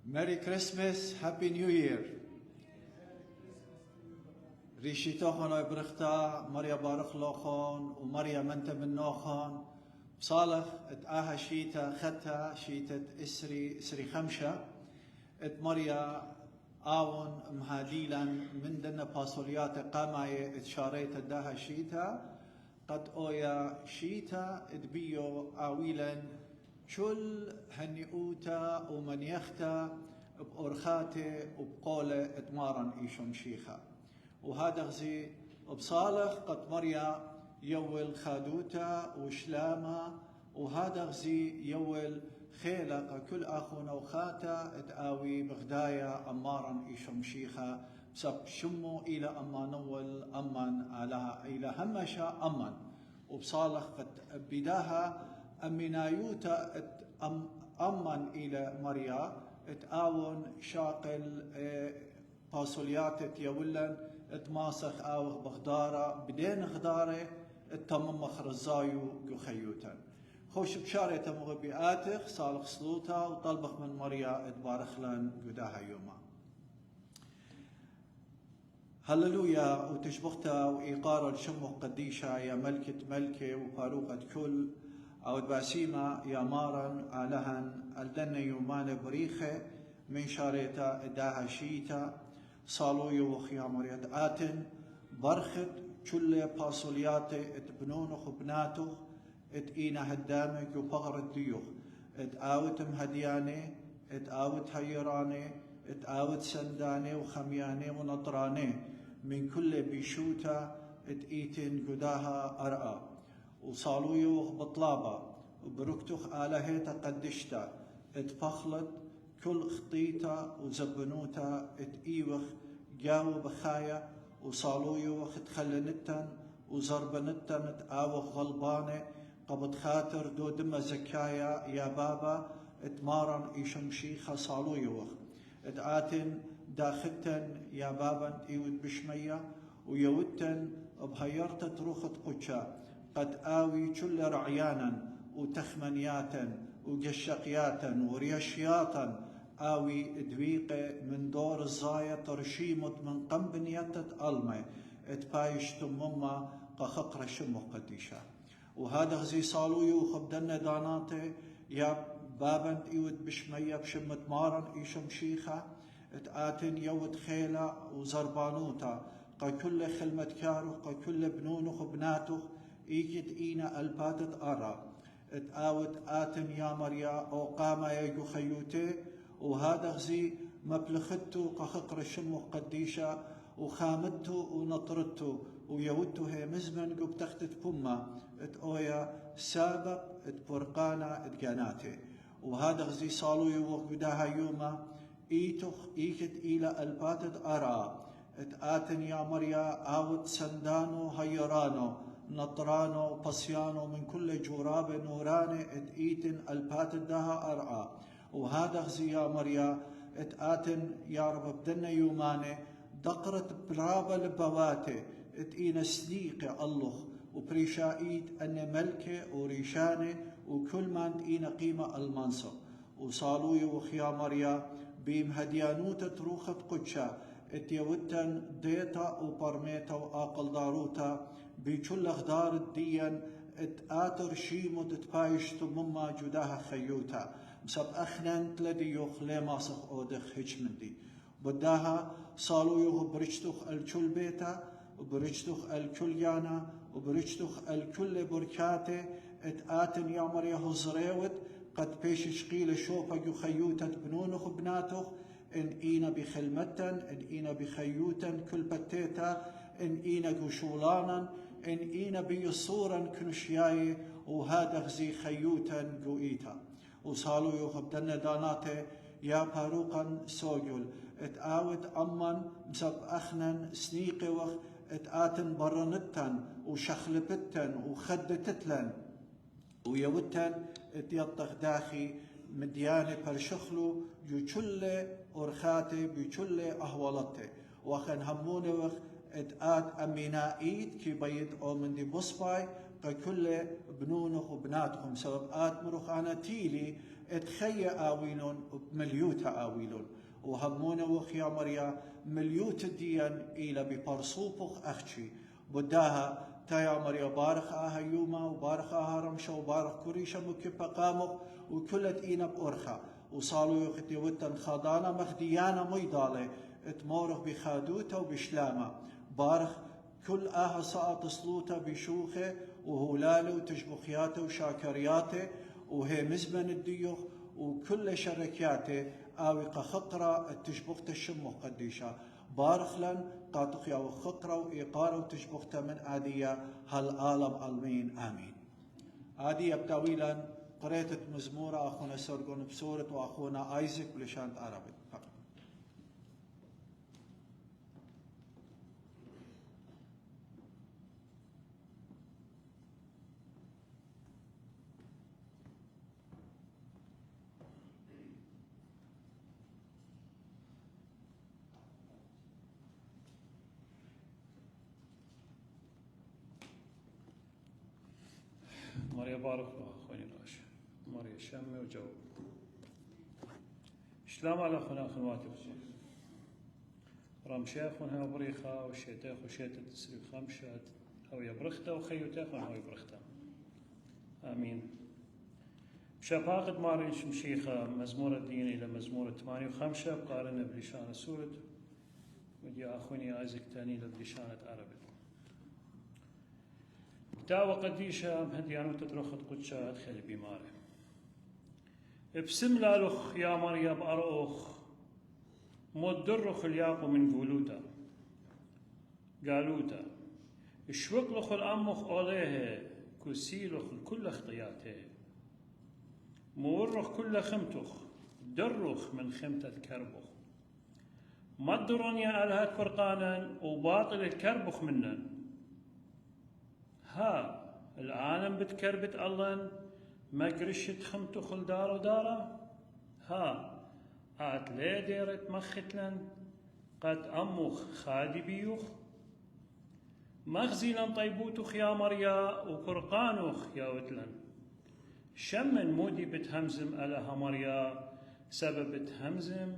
Merry Christmas, Happy New Year. ريشي توخن وبرختا مريا بارخ لوخون ومريا منت من نوخون بصالح اتآها شيتا ختا شيتة اسري خمشة ات مريا آون مهاديلا من دنا باسوليات قاماي اتشاريت داها شيتا قد اويا شيتا اتبيو آويلا شل هنيئوتا ومن يختا بأرخاته وبقوله اتمارن ايشم شيخا وهذا غزي بصالح قد مريا يول خادوتا وشلاما وهذا غزي يول خيلق كل اخونا وخاتا اتآوي بغدايا امارا ايشم شيخا بسب شمو الى اما نول امان على الى همشا امان وبصالح قد بداها امنايوتا امان الى مريا اتآون شاقل باسوليات يولن اتماسخ اوغ بغدارة بدين غدارة اتمم مخرزايو قخيوتا خوش بشارة مغبياتخ صالح سلوتا وطلبخ من مريا اتبارخلن قداها يوما هللويا وتشبختا وإيقار الشمه قديشة يا ملكة وفاروقة كل أو باسيمة يا مارن آلهن الدن يومان بريخة من شاريتا اداها شيتا صالويو وخيا مريد آتن برخت كل باسوليات اتبنونخ وبناتخ ات اينا هدامك وبغر الديوخ ات آوت مهدياني ات آوت هيراني ات آوت سنداني وخمياني ونطراني من كل بيشوتا ات ايتن قداها أرآ وصالويو بطلابة وبركتخ آلهيتا قدشتا ات فخلت كل خطيتا وزبنوتا ات ايوخ جاو بخايا وصالويو تخلنتن وزربنتن ات آوخ غلبانة قبض خاطر دو دم زكايا يا بابا ات مارن ايشم شيخا صالويو ات آتن داختن يا بابا ايود بشمية ويودتن بهيرتا تروخت قجا قد آوي كل رعيانا وتخمنياتا وقشقياتا وريشياتا آوي دويقة من دور الزاية ترشيمت من قنبنيتة ألمي اتبايش تمما قخقر شمو قديشا وهذا غزي صالويو خبدنا داناتي يا بابن ايود بشمية بشمت مارن ايشم شيخا اتآتن يود خيلة وزربانوتا قا كل خلمة كارو قا كل بنونخ بناتخ ايجد اينا الباتت ارى اتآوت آتن يا مريا او قاما يا خيوتي وهذا غزي مبلختو قخقر الشمو قديشا وخامتو ونطرتو ويودتو هي مزمن قب تختت بما ات اويا سابق ات برقانا ات جاناتي وهذا غزي صالوي وقداها يوما ايتخ ايكت الى الباتت ارى ات آتن يا مريا آوت سندانو هيرانو نطرانو بصيانو من كل جوراب نوراني ات ايتن الباتت داها ارعى وهذا غزي يا مريا ات آتن يا رب بدنا يوماني دقرت برابا لبواتي ات اينا سليقة الله وبريشايت ان ملكة وريشاني وكل ما انت اينا قيمة المنصب وصالوي وخيا مريا بيم هديانوتا تروخت قدشا ات يودتن ديتا وبرميتا وآقل داروتا بكل اخدار الدين ات آتر شيمو تتبايش تمما جداها خيوتا مسب اخنن تلدي يوخ لي ماسخ اودخ هج مندي بداها صالو يوخ برجتخ الكل بيتا وبرجتخ الكل يانا وبرجتخ الكل بركاتي ات آتن يا مريا هزريوت قد بيش شقيل شوفا يخيوتا بنونخ بناتخ ان اينا بخلمتن ان اينا بخيوتن كل بتيتا ان اينا قشولانا ان اينا بيصورا كنشياي وهذا غزي خيوتا قويتا وصالو يخبدن داناتي يا باروقا سوجل ات آوت أمان مسب أخنن سنيقي وخ ات آتن برنتن وشخلبتن وخدتتلن ويوتن ات يطخ داخي مدياني برشخلو يجل أرخاتي بيجل أهولتي وخن هموني وخ ات آت أمينائيت كي بيد أو من دي بصباي كل بنونخ وبناتهم سبب آت مروخ أنا تيلي اتخيى آويلون بمليوتا آويلون وهمونا وخيا مريا مليوت الديان إلى ببرصوبخ أخشي بداها تايا مريا بارخ آها يوما وبارخ آها رمشا وبارخ كوريشا مكبا قامخ وكلت إينا بأرخا وصالوا يختي وطن خادانا مخديانا ميدالي اتمورخ بخادوتا وبشلامة بارخ كل آها ساعة صلوتا بشوخه وهولاله وتشبخياته وشاكرياته وهي مزمن الديوخ وكل شركياته آوي خقرة التشبخت الشمخ قديشا بارخ لن قاتق يا خقرة وإيقارة وتشبخت من آدية هالعالم المين آمين. آدية بتاويلا قريت مزمورة أخونا سرقون بسورة وأخونا آيزك بلشانت عربي فقط. مريا بارك أخواني راشد مريا شمي وجو شلام على أخونا أخواتي رام شيخنا بريخة وشيتاخ وشيتة تسري خمشات أو يبرخته وخيوتاخن أو يبرخته آمين. شفاقد مارين شمشيخة مزمور الدين إلى مزمور 58 بقارنة بلشانة سورة ودي أخواني آيزك تاني لبلشانة عربي تاوى قديشة مهديانو تترخد قدشات خلي بماره بسم لالوخ يا مريم أروخ مدرخ الياقو من قالوتا اشوقلخ الأمخ أوليه كسيلخ كل خطياته مورخ كل خمتخ درخ من خمتة كربخ مدرون يا ألهات فرقانا وباطل الكربخ منن ها العالم بتكربت الله ما قرشت خمتو خل دارو دارا ها آت لي ديرت مختلن قد أموخ خادي بيوخ مغزيلا طيبوتوخ يا مريا وقرقانوخ يا وتلن شمن مودي بتهمزم ألها مريا سبب بتهمزم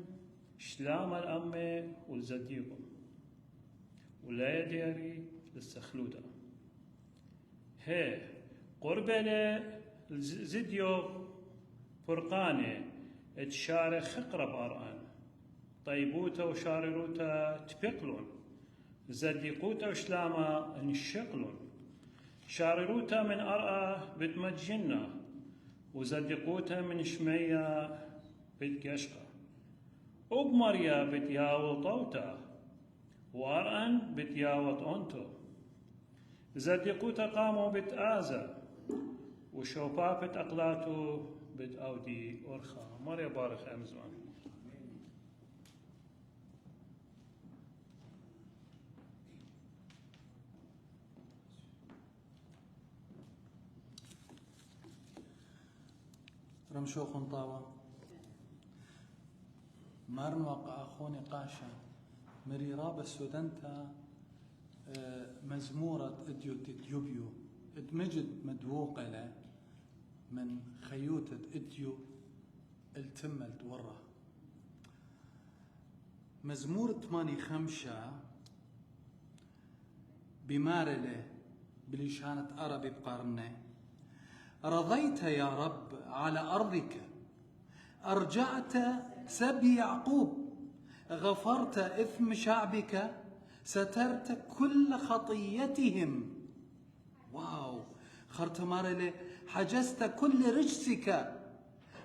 شلام الأمة والزديقم ولا يديري للسخلودة هي قربلة زديو فرقانة تشارخ خقرب أرآن طيبوتا وشارروتا تبقلون زديقوتا وشلاما انشقلون شارروتا من أرآ بتمجنة وزديقوتا من شمية بتقشقة وبمريا بتياوط أوتا وأرآن بتياوط أنتو زديقوتا قاموا بتآزا وشوبابت أقلاتو بتأودي أرخا مريا بارخ أمزوان رمشو خنطاوة مارن وقع أخوني قاشا مري راب السودنتا مزمورة اديو تديوبيو ادمجد مدووقة له من خيوتة اديو التملت ورا مزمور 85 بمارله بلشانة عربي بقرنه رضيت يا رب على أرضك أرجعت سبي يعقوب غفرت إثم شعبك سترت كل خطيتهم واو خرت مارله حجزت كل رجسك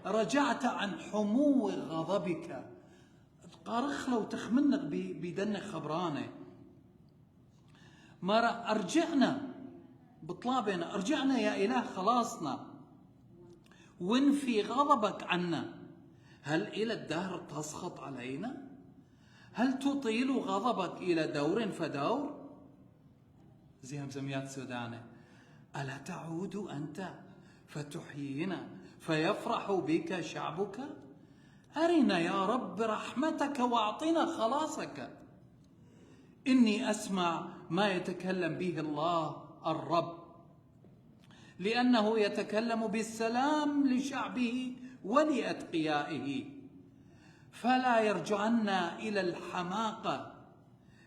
رجعت عن حمو غضبك قارخلة وتخمنق بدن خبرانه مرة أرجعنا بطلابنا ارجعنا يا إله خلاصنا وانفي غضبك عنا هل إلى الدهر تسخط علينا هل تطيل غضبك إلى دور فدور زي همزميات سودانة ألا تعود أنت فتحيينا فيفرح بك شعبك أرنا يا رب رحمتك واعطنا خلاصك إني أسمع ما يتكلم به الله الرب لأنه يتكلم بالسلام لشعبه ولأتقيائه، فلا يرجعن إلى الحماقة،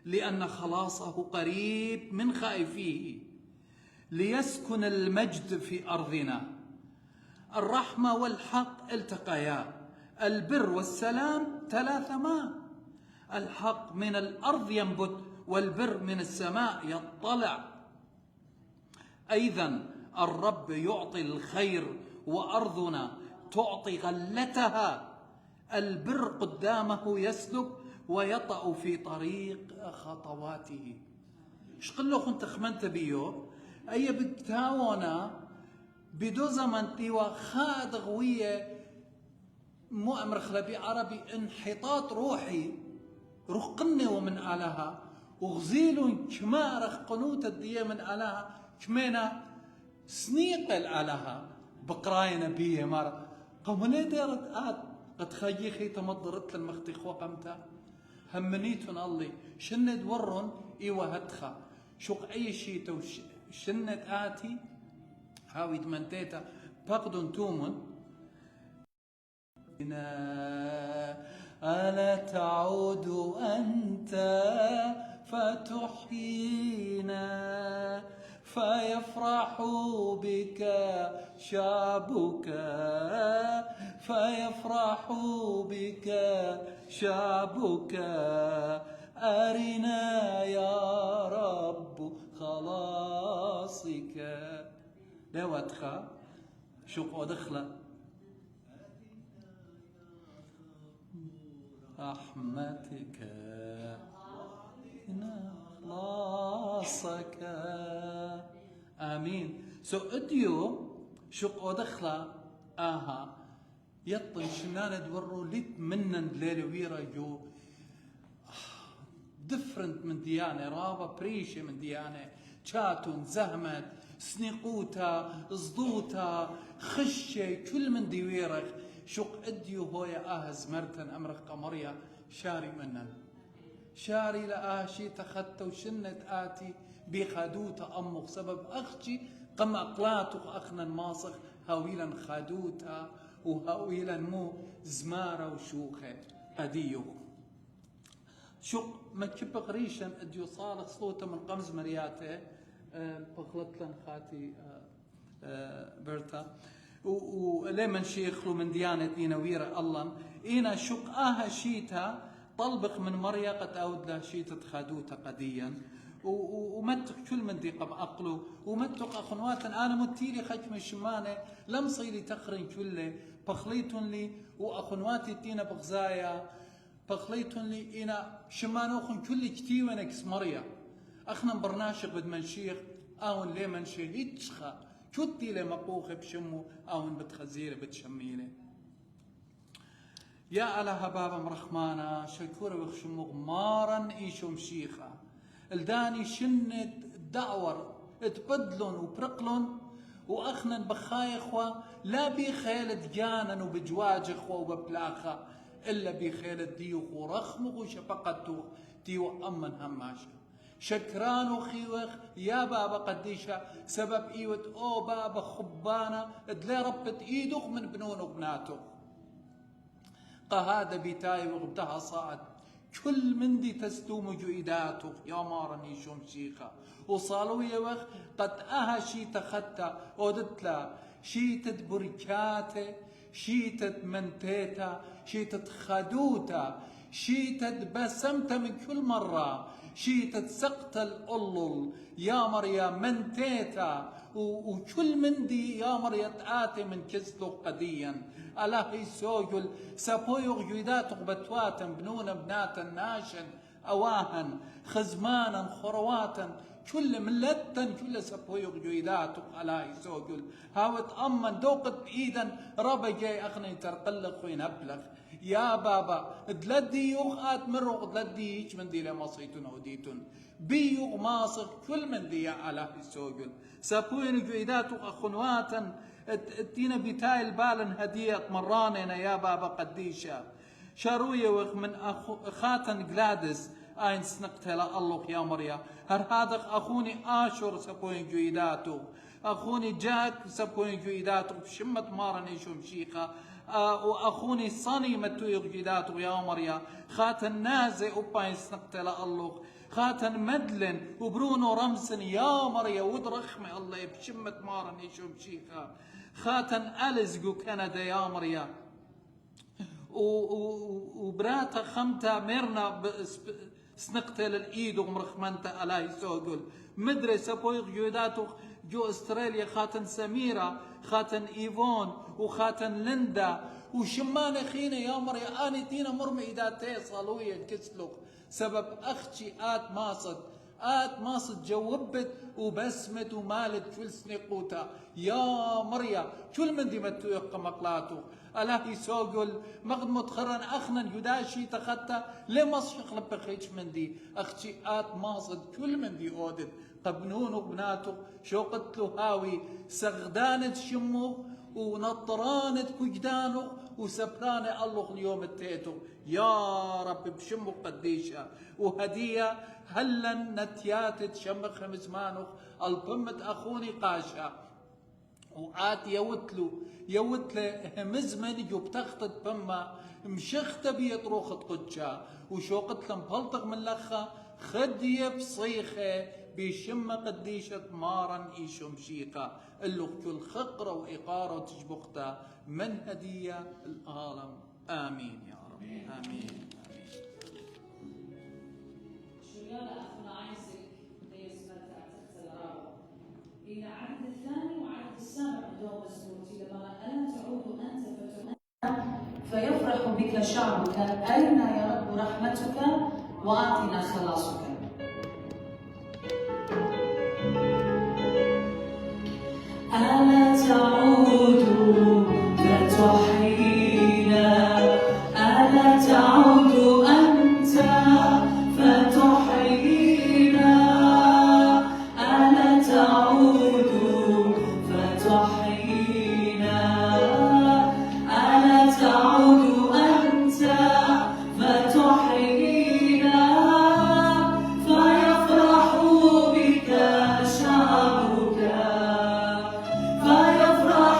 لأن خلاصه قريب من خائفيه، ليسكن المجد في أرضنا. الرحمة والحق التقيا، البر والسلام تلاثما. الحق من الأرض ينبت، والبر من السماء يطلع. أيضا الرب يعطي الخير، وأرضنا تعطي غلتها. البر قدامه يسلك، ويطأ في طريق خطواته. شقلو كنت خمنت بيو أي بكتاونا بدو زمن تيوا خاد غوية مو أمر خلبي عربي انحطاط روحي رقني ومن آلها وغزيلون كمارخ قنوت الدية من آلها كمينا سنيق الآلها بقراينا بيه مارا قمني دارت قد خيخي تمضرت المختي خوقمتا همنيتون الله شند ورن إيوه هدخا شوق أي شيء تو شند آتي هاوي دمنتيتا فقدن تومن ألا تعود أنت فتحيينا، فيفرح بك شعبك، فيفرح بك شعبك. أرنا يا رب خلاصك. لا واتخا شوق ودخله رحمتك خلاصك. آمين. اديو شوق ودخله يطن شنان دورو ليت منن ليلة ويرا جو ديفرنت من ديانة رابا بريشة من ديانة شاتون زهمت سنيقوتا زضوتا خشة كل من ديويرخ شوق اديو هويا زمرتن امرخ قمريا شاري منن شاري لآشي تخدت وشنت آتي بخدوتا أمخ سبب أخشي قم أقلاتك أخنا ماسخ هاويلا خدوتا وهاويلا مو زمارة وشوخة أديو شوق ما كبق ريشن اديو صالح صوته من قمز مرياته بخلط لن خاتي برتا ولمن شيخلو من ديانة إينا ويرا الله إينا شق شيتا طلبق من مريا قد أود له شيتا خادوتا قديا ومتك كل من دي قب أقلو ومتك أخنواتا أنا متيلي خجم الشمانة لم صيلي تخرين كله بخليتن لي وأخنواتي تينا بغزايا بخليتن لي إينا شمانوخن كل كتيوانكس مريا أخنا برناشق بد من شيخ أون لي من شيخ يتشخى كتي لمقوخ بشمو أون بتخزير بتشميله يا ألا بابا مرخمانا شكورة وخشمو غمارا إيشو مشيخة الداني شنت دعور تبدلن وبرقلن وأخنا بخايخوا لا بخيلة جانا وبجواجخوا وببلاخة إلا بخيلة ديوخ ورخمغ وشفقتوخ ديو أمن هماشا شكران وخيوخ يا بابا قديشة سبب إيوت أو بابا خبانا دلي ربت إيدوخ من بنون وبناتوخ قهاد بيتاي وغبتها صاعد كل من دي تستوم جويداتوخ يا مارني شوم شيخة وصالوا يوخ قد شيت خدتا ودتلا شيتت بركاتي شيتت منتيتا شيتت خدوتا شيتت بسمت من كل مرة شيتت سقط الألل يا مريم منتيتا وكل من دي يا مريم تآتي من كزلو قديا ألا هي سوجل سابويغ جويدات بتواتا بنون بناتا ناشن أواهن خزمانا خرواتا كل ملتا كل سابويغ جويدات ألا هي سوجل هاوت أمن دوقت بإيدا ربا جاي أخني ترقلق وين أبلغ يا بابا دلدي يوخات مرق دلدي هيك من دي لما صيتون وديتون بيوغ ماصر كل من دي على السوجل سابوين جويدات أخنواتا اتينا بتاي البالن هدية مراننا يا بابا قديشة شاروية وخ من خاتن جلادس اين سنقتها الله يا مريا هر هذا اخوني اشور سابوين جويداتو اخوني جاك سابوين جويداتو شمت مارني شو مشيخة وأخوني صني متو يرجدات ويا مريا خاتن نازي وباين سنقتل الله خاتن مدلن وبرونو رمسن يا مريا ودرخمي الله بشمة مارن يشوم شيخا خاتن ألزقو كندا يا مريا وبراتا خمتا ميرنا سنقتل الايد ومرخمنتا الا يسوقل مدرسة بويغ جوداتو جو استراليا خاتن سميرة خاتن ايفون وخاتن ليندا وشمان خينا يا مريا اني تينا مرمي اذا تصل ويا كسلوك سبب اختي آت ماصد جوبت وبسمت ومالت كل سنقوتا يا مريا كل من دي متو يقى مقلاتو ألا يسوقل مقد متخرن أخنا يداشي تخطى لمص يخلب بخيش من دي أختي آت ماصد كل من دي أودت قبنون وبناتو شو قتلو هاوي سغدانة شمو ونطرانة كجدانو وسبرانة الله اليوم التيتو يا رب بشمو قديشة وهدية هلا نتياتت شمخ مزمانو البمت أخوني قاشا وآت يوتلو همزمن جو بتخطط بما مشخت بيطروخت قدشا وشوقت لم بلطق من لخا خدية بصيخة بيشم قديشة مارا إيشم شيقة اللغ كل خقرة وإقارة وتشبختا من هدية العالم آمين يا رب آمين إلى عهد الثاني وعهد السابع دوم السبوتي لما ألا تعود أنت فيفرح بك شعبك أين يا رب رحمتك وآتنا خلاصك. ألا تعود فتحيينا ألا تعود أنت فتحيينا ألا تعود فتحيينا ألا تعود أنت فتحيينا فيفرح بك شعبك فيفرح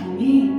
امين.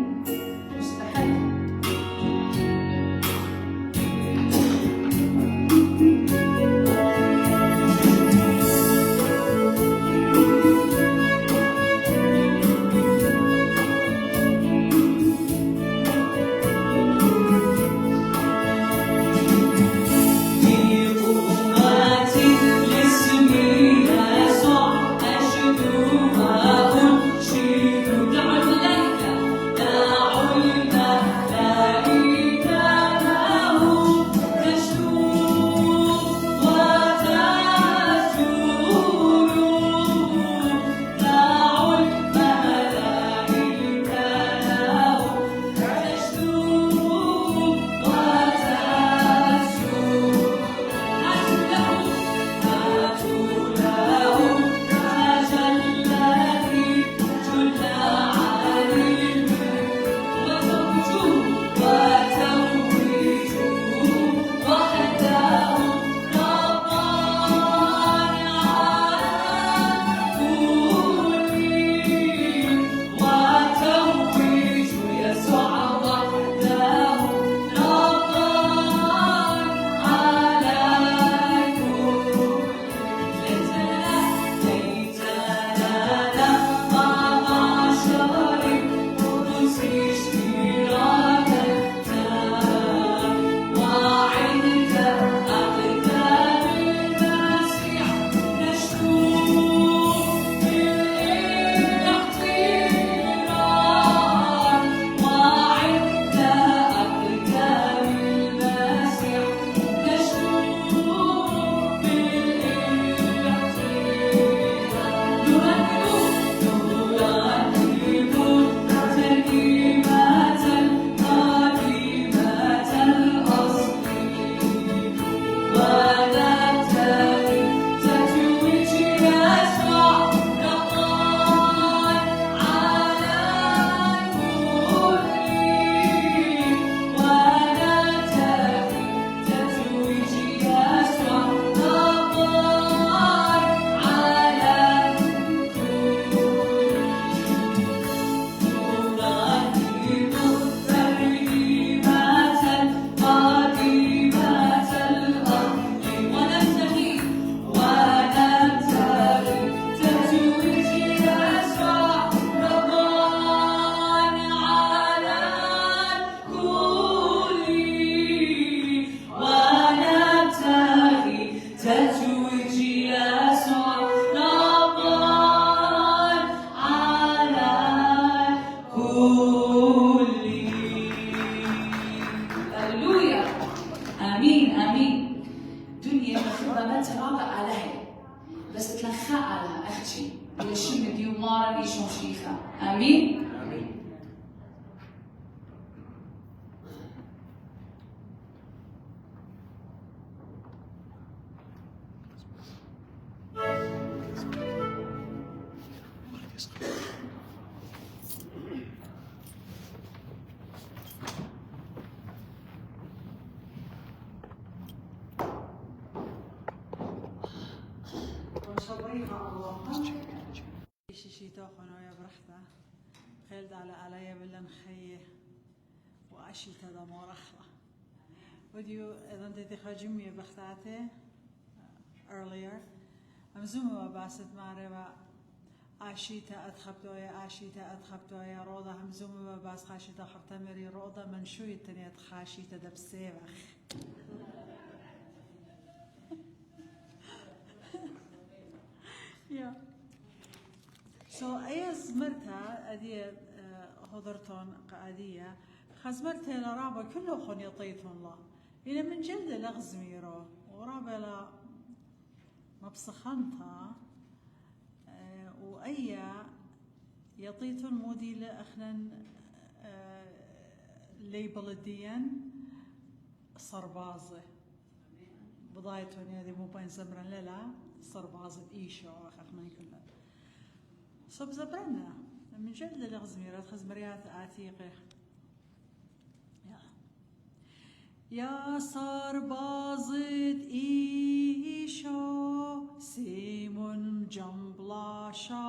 شيشيتا خنايا برحتا خالد على عليا بالله نخيه وعشيتا دا مرحلة Would you identity خاجمية بختاته earlier همزوم وباسط معرفة عشيتا أدخبتويا عشيتا أدخبتويا روضة همزوم وباس خاشيتا خرطمري روضة منشوية تنيت خاشيتا دبسيبخ yeah. So أي زمرتها أدي حضرتون قادية خزمرتها لرابة كله خن يطيتون الله إلى من جلد لغزميرو ورابة لا مبسخنتها وأي يطيتون مودي لأخنا ليبل الدين صربازة بضايتون هذه مو بين زمرن لا صربازة إيشو أخنا كلها صب زبرنا من جلد لغزميرات خزمريات عتيقة يا صربازة إيشو سيمون جنبلاشا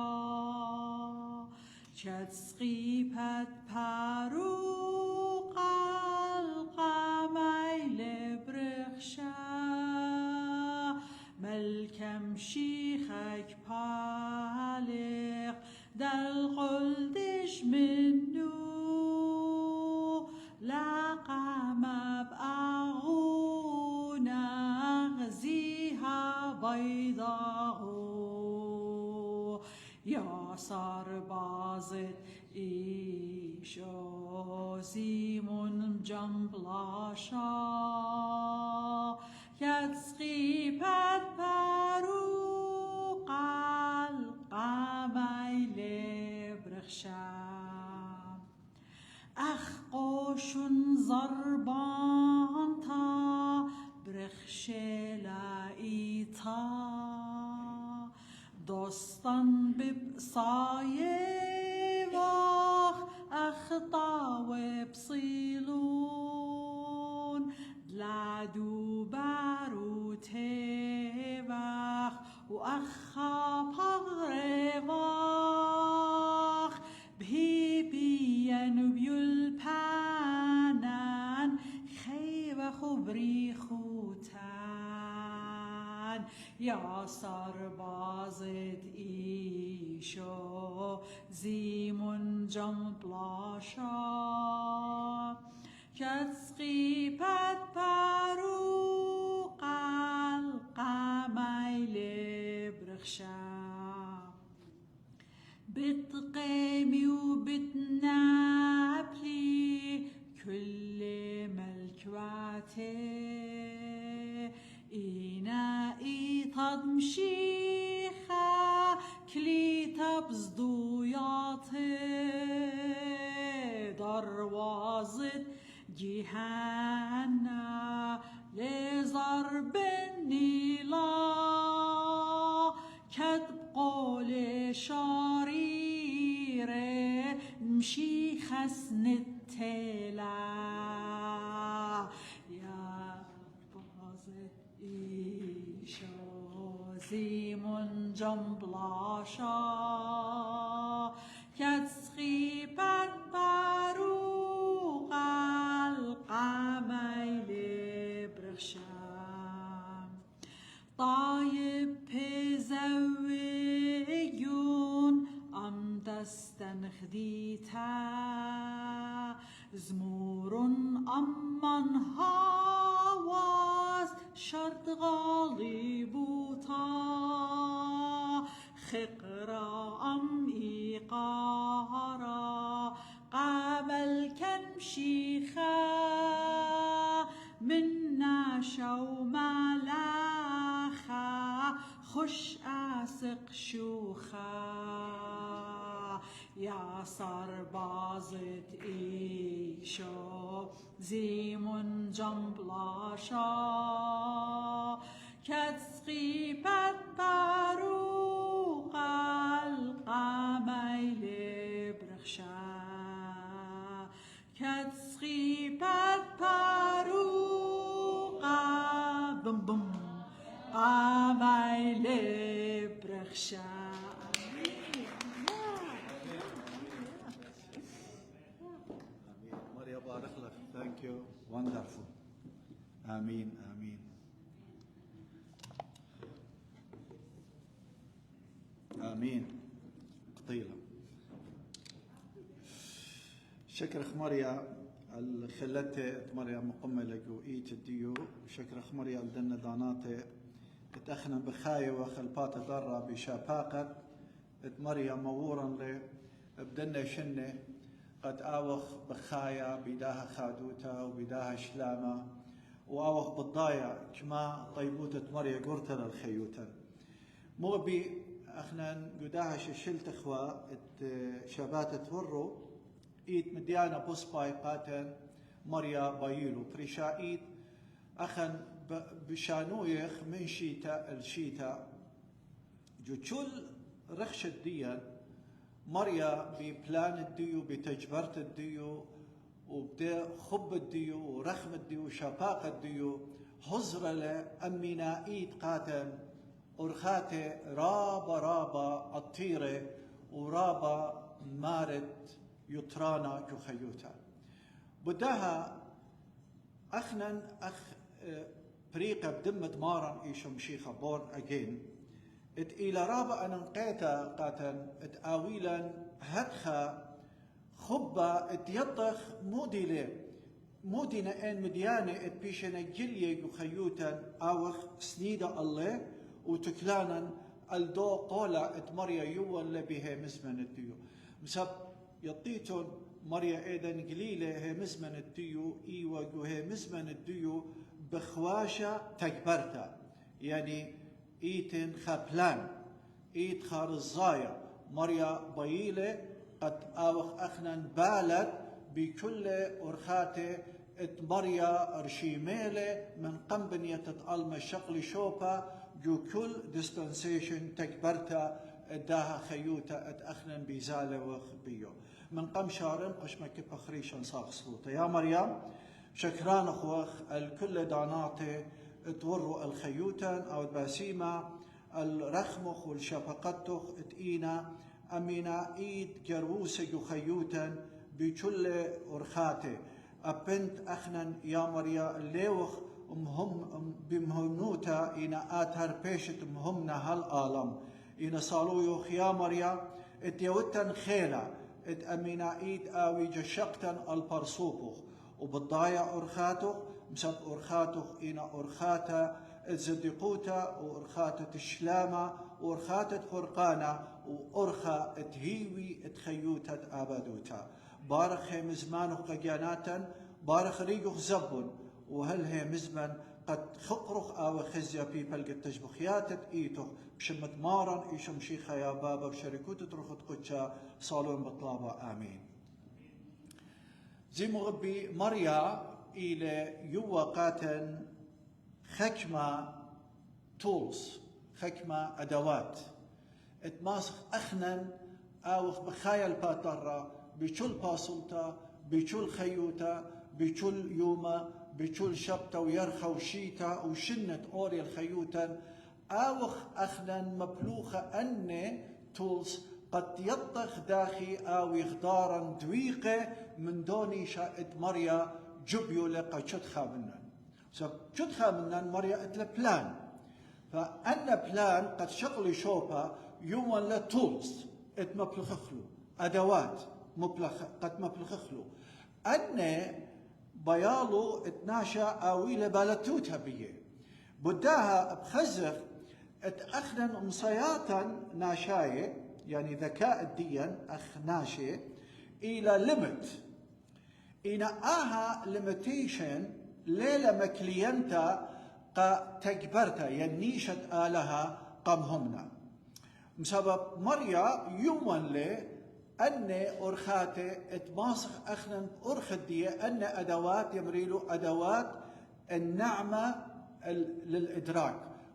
شتسقيبت باروق القمي لبرخشا ملكم شيخك بالغ دل قلدش منو لقم بأغونا غزيها بيضاء يا صربازة إيشو زيمون جنبلاشا يتسقيبت باروق القمي لبرخشا أخ قوشن زربانتا برخشلا إيتا دوستان ببصاية واخ أخطا بصيلون دلادو باروتي واخ وأخا بغرواخ بهيبيان بيلبانان خيبة خبري خوتان يا صربازة إيشو زيمون جنبلاشا كتسقيبت باروق القمي لبرخشا بتقيمي وبتنابلي كل ملكواتي إنائي تضمشيخا كليتا بزدوياتي دروازة جهانا لزرب النيلا كتب قول شريرة مشي خسن التلا يا بازت إيشو زيمون جنبلاشا كتسخيبت باروق القمي لبرخشا طايب بزويون أم دستن خديتا زمور أم من هاواز شرط غالبوتا خقرا أم إيقارا قابل كم شيخا من ناشا وملاخا خش أسق شوخا يا صربازة إيشو زيمون جنبلاشا كتسقيبت باروق القمي لبرخشا كتسقيبت باروق بم بم قمي لبرخشا مريم بارك لك. Thank you. Wonderful. آمين آمين آمين. قطيلة شكر خمريا الخلته مريا مقملة قوئيت الديو شكر خمريا الدنة داناتي اتأخنا بخاية وخلبات ضرة بشاباقة مريا مورا لي بدنا شنة قد آوخ بخايا بداها خادوتا وبداها شلامة وآوخ بالضايع كما طيبوتة مريا قرتنا الخيوتا مو بي اخنا قداها شلت اخوة شابات تورو ايت مديانا بوس باي قاتن مريا بايلو بريشا ايت اخن بشانويخ من شيتا الشيتا جو تشول رخش الديان مريا ببلان الديو بتجبرت الديو وبدا خب الديو ورخم الديو شباق الديو هزر له امينا ايت قاتن ورخاتي رابا الطيرة ورابا مارد يطرانا كخيوتا بداها أخنا بريقة بدمت مارا إيشم شيخة بورن أجين ات إلى رابا أن انقيتا قاتن ات آويلا هدخا خبا ات يطخ مودينا ان مديانة ات بيشنا جلية كخيوتا آوخ سنيدة الله وتكلانا الدو قولا ات مريا يولا بها مزمن الديو مسب يطيتون مريا ايضا قليلة هي مزمن الديو ايوة هي مزمن الديو بخواشة تكبرتا يعني ايتن خابلان ايت خار الزايا مريا بيلة قد اوخ اخنا بالت بكل ارخاتي ات مريا ارشيميلة من قنبنية تتقلم الشقل شوبا جو كل ديسبنسيشن تكبرتا داها خيوتا ات اخنا بيزالة وخبيو من قم شارم قشما كيبا خريشا صاغ صوتا يا مريم شكران اخوخ الكل داناتي تورو الخيوتا او باسيما الرخمخ والشفقتخ اتينا امينا ايد جروسج خيوتا بكل ارخاتي ابنت اخنا يا مريا الليوخ هم بمهنوتا إنا آتهر بيشت مهمنا هالآلم إنا صالويوخ يا مريا اتيوتن خيلا ات أمينا إيد آوي جشقتن البرصوبوخ وبالضايع أرخاتوخ مسب أرخاتوخ إنا أرخاتا اتزدقوتا وأرخاتا الشلامة وأرخاتا فرقانا وأرخا اتهيوي اتخيوتا آبادوتا بارخ مزمانوخ قجاناتا بارخ ريقوخ زبون وهل هي مزمن قد خقرخ او خزيا بيبل قد تجبخياتت ايتوخ بشمت مارن ايشم شيخا يا بابا بشركوت تروخت قدشا صالون بطلابا امين زي مغبي مريا الى يوا قاتن خكمة تولز خكمة ادوات اتماسخ اخنن اوخ بخايل باترة بشل باسلتا بشل خيوتا بشل يوما بشول شبتا ويرخى وشيتا وشنت اوري الخيوتا اوخ اخنا مبلوخة ان تولز قد يطخ داخي او يخدارا دويقة من دوني شائد مريا جبيو لقى شدخا منن شدخا منن مريا اتلا بلان فأن بلان قد شغلي شوبا يوما لا تولز ات مبلخخلو ادوات قد مبلخخلو ان بيالو اتناشا اويلة بالتوتها بيه بداها بخزر اتأخنا مصياتا ناشاية يعني ذكاء الدين اخ ناشي الى ليمت إنا آها ليميتيشن ليلة مكلينتا قا تكبرتا ينيشت آلها قمهمنا بسبب مريا يومن لي أن أرخاتي اتماسخ أخنا أرخدية أن أدوات يمريلو أدوات النعمة للإدراك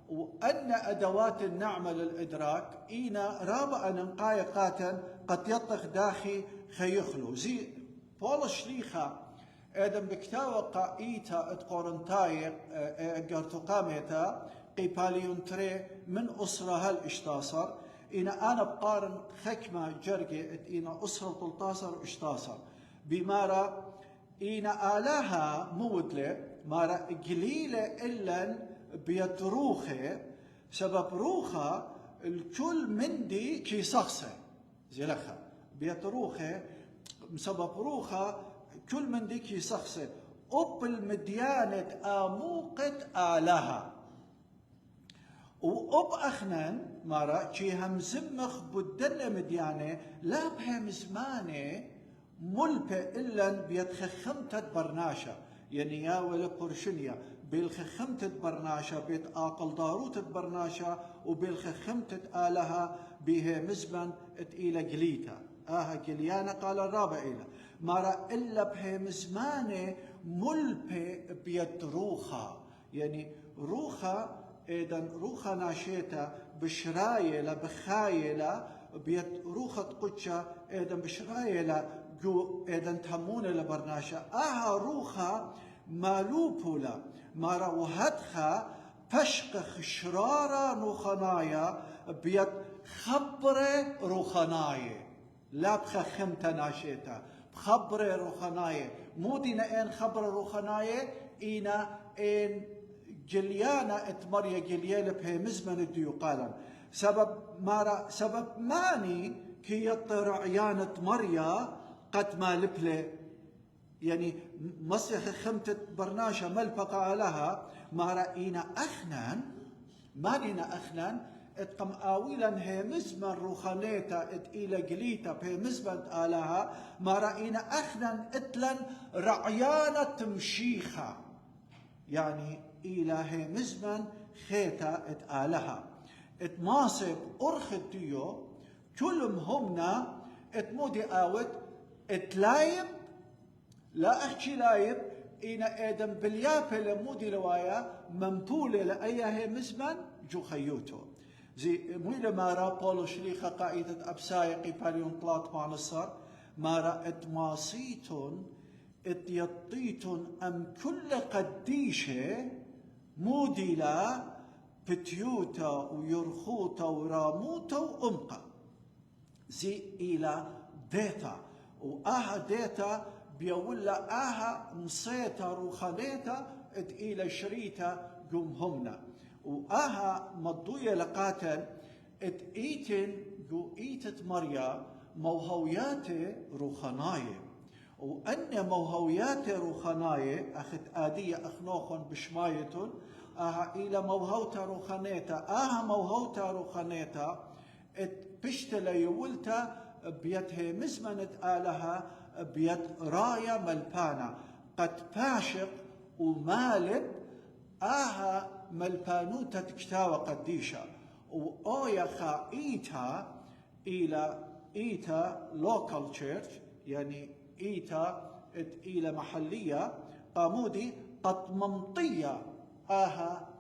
وأن أدوات النعمة للإدراك إينا رابع ننقاية قاتن قد يطخ داخي خيخلو زي بول شليخة آدم بكتاوة قائيتا اتقورنتاي قرتقاميتا قيباليون تري من أسرة هالاشتاصر إنا أنا بقارن خكمة جرقة إنا أسرة 13 اشتاصر بمارا إنا آلاها مودلة مارا قليلة إلا بيتروخة سبب روخة الكل مندي كي شخصة زلخة بيتروخة سبب روخة كل مندي كي شخصة أبل مديانة آموقة آلها وأب أخنان مارا كي هم زمخ بدن مديانة لا بهم زمانة ملبة إلا بيتخخمتت برناشا يعني يا ولا برشنيا بالخخمتت برناشا بيت آقل داروتت برناشا وبالخخمتت آلها بها مزبن إلى قليتا قليانا قال الرابع إلى مارا إلا بها مزمانة ملبة بيت روخا يعني روخا إذن روخا ناشيتا بشرايلة بخايلة بيت روخة قدشة إذن بشرايلة جو إذن تهمون لبرناشا روخا مالوبولا مارا وهدخا بشق شرارة روخنايا بيت خبرة روخنايا لا بخا خمتا ناشيتا بخبرة روخنايا مو دينا إن خبرة روخنايا إينا إن جليانا اتمريا جليال بهي مزمن الديو قالا سبب ماني كي يطر عيانة مريا قد ما لبله يعني مسيح خمتة برناشا ملبقى لها ما رأينا أخنان ما لنا أخنان اتقم آويلا هي مزمن روخانيتا إلى قليتا بهي مزمن آلها ما رأينا أخنان اتلن رعيانة تمشيخا يعني إلهي مزمن خيتا اتآلها اتماسب أرخد ديو كلهم همنا اتمودي آوت اتلايب لا أحكي لايب إنا آدم باليابة لمودي لوايا ممبولة لأيها مزمن جو خيوتو زي مويلة مارا بولو شليخة قائدة أبسايقي باليون طلات مع نصر مارا اتماسيتون اتيطيتون أم كل قديشة موديلا بتيوتا ويرخوتا وراموتا وأمقا زي إلى ديتا ديتا بيولا مصيتا روخانيتا إلى شريتا قمهمنا مضوية لقاتل إيتن جو إيتت مريا موهويات روخاناية وأن موهويات روخاناية أخت آدية أخنوخن بشمايتون إلى موهوتا روخانيتا موهوتا روخانيتا بشتل يولتا بيتها مزمنت آلها بيت رايا ملبانا قد باشق ومالب ملبانوتا تكتاوى قديشة وأويا خائيتا إلى إيتا local church يعني إيتا إلى محلية قامودي قد منطية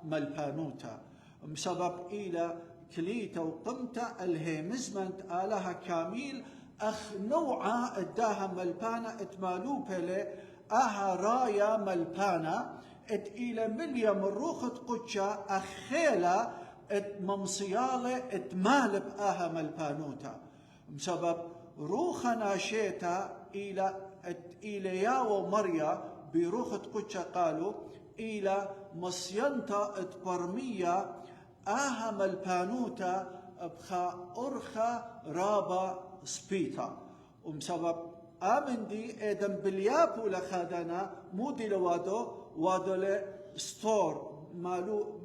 ملبانوتا بسبب إلى كليتا وقمتا الهيمزمنت آلها كاميل أخ نوعا اداها ملبانا اتمالو بلي رايا ملبانا إلى مليا مروخة قدشا أخيلا ممصيالة اتمالب ملبانوتا بسبب روخا ناشيتا إلى ياو مريا بروخة قدشا قالوا إلى مصينتا اتبرمية ملبانوتا بخا أرخا رابا سبيتا ومسبب آمن دي إدم باليابو لخادنا مودي لوادو وادو ستور مالو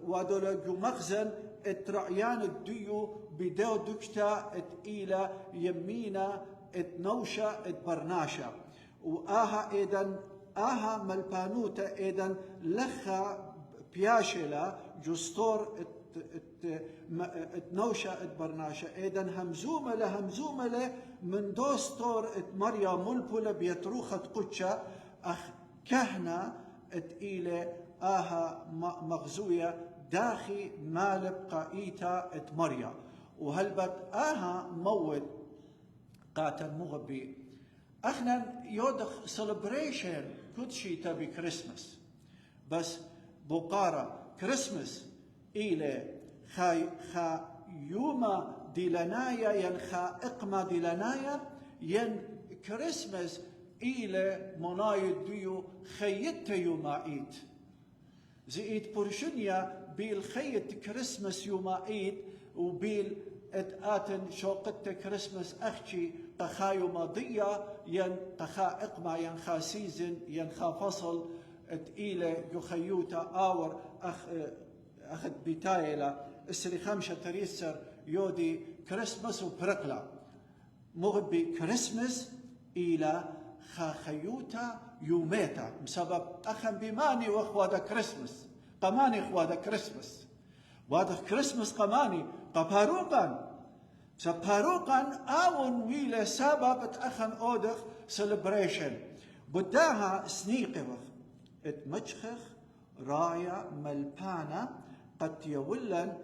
وادو جو مخزن اترعيان الديو بدو دكتا إلى يمينا اتنوشا اتبرناشا إدن ملبانوتا إدن لخا بياشلا جستور اتنوشا اتبرناشا ايدن همزومة له من دوستور اتمريا ملبولة بيتروخة قدشة اخ كهنة اتإيلة مغزوية داخي مالب قائيتا اتمريا وهلبت موت قاتل مغبي اخنا يودخ سليبريشن كدشي تبي كريسمس بس بقارة كريسمس إلى يوما ديلانايا ين إقما ديلانايا ين كريسمس إلى منايد ديو خيت يومايت زيت برشنيا بالخيت كريسماس يومايت وبيل اتاتن شوقت كريسماس اختي تخايو ماضية ين تخا اقمع ين خا سيزن ين خا فصل اتئيلة يخيوتا اور اخد بتايلة السري خمسة تريسر يودي كريسماس وبرقلا مغبي كريسماس إلى خاخيوتا يوميتا بسبب أخن بماني وإخوادا كريسماس قماني إخوادا كريسماس وادا كريسماس قماني قباروقان سباروقان آون ويلا سبب أخن أودخ سيلبريشن بداها سنيقوخ اتمجخخ رايا ملبانا قد يولن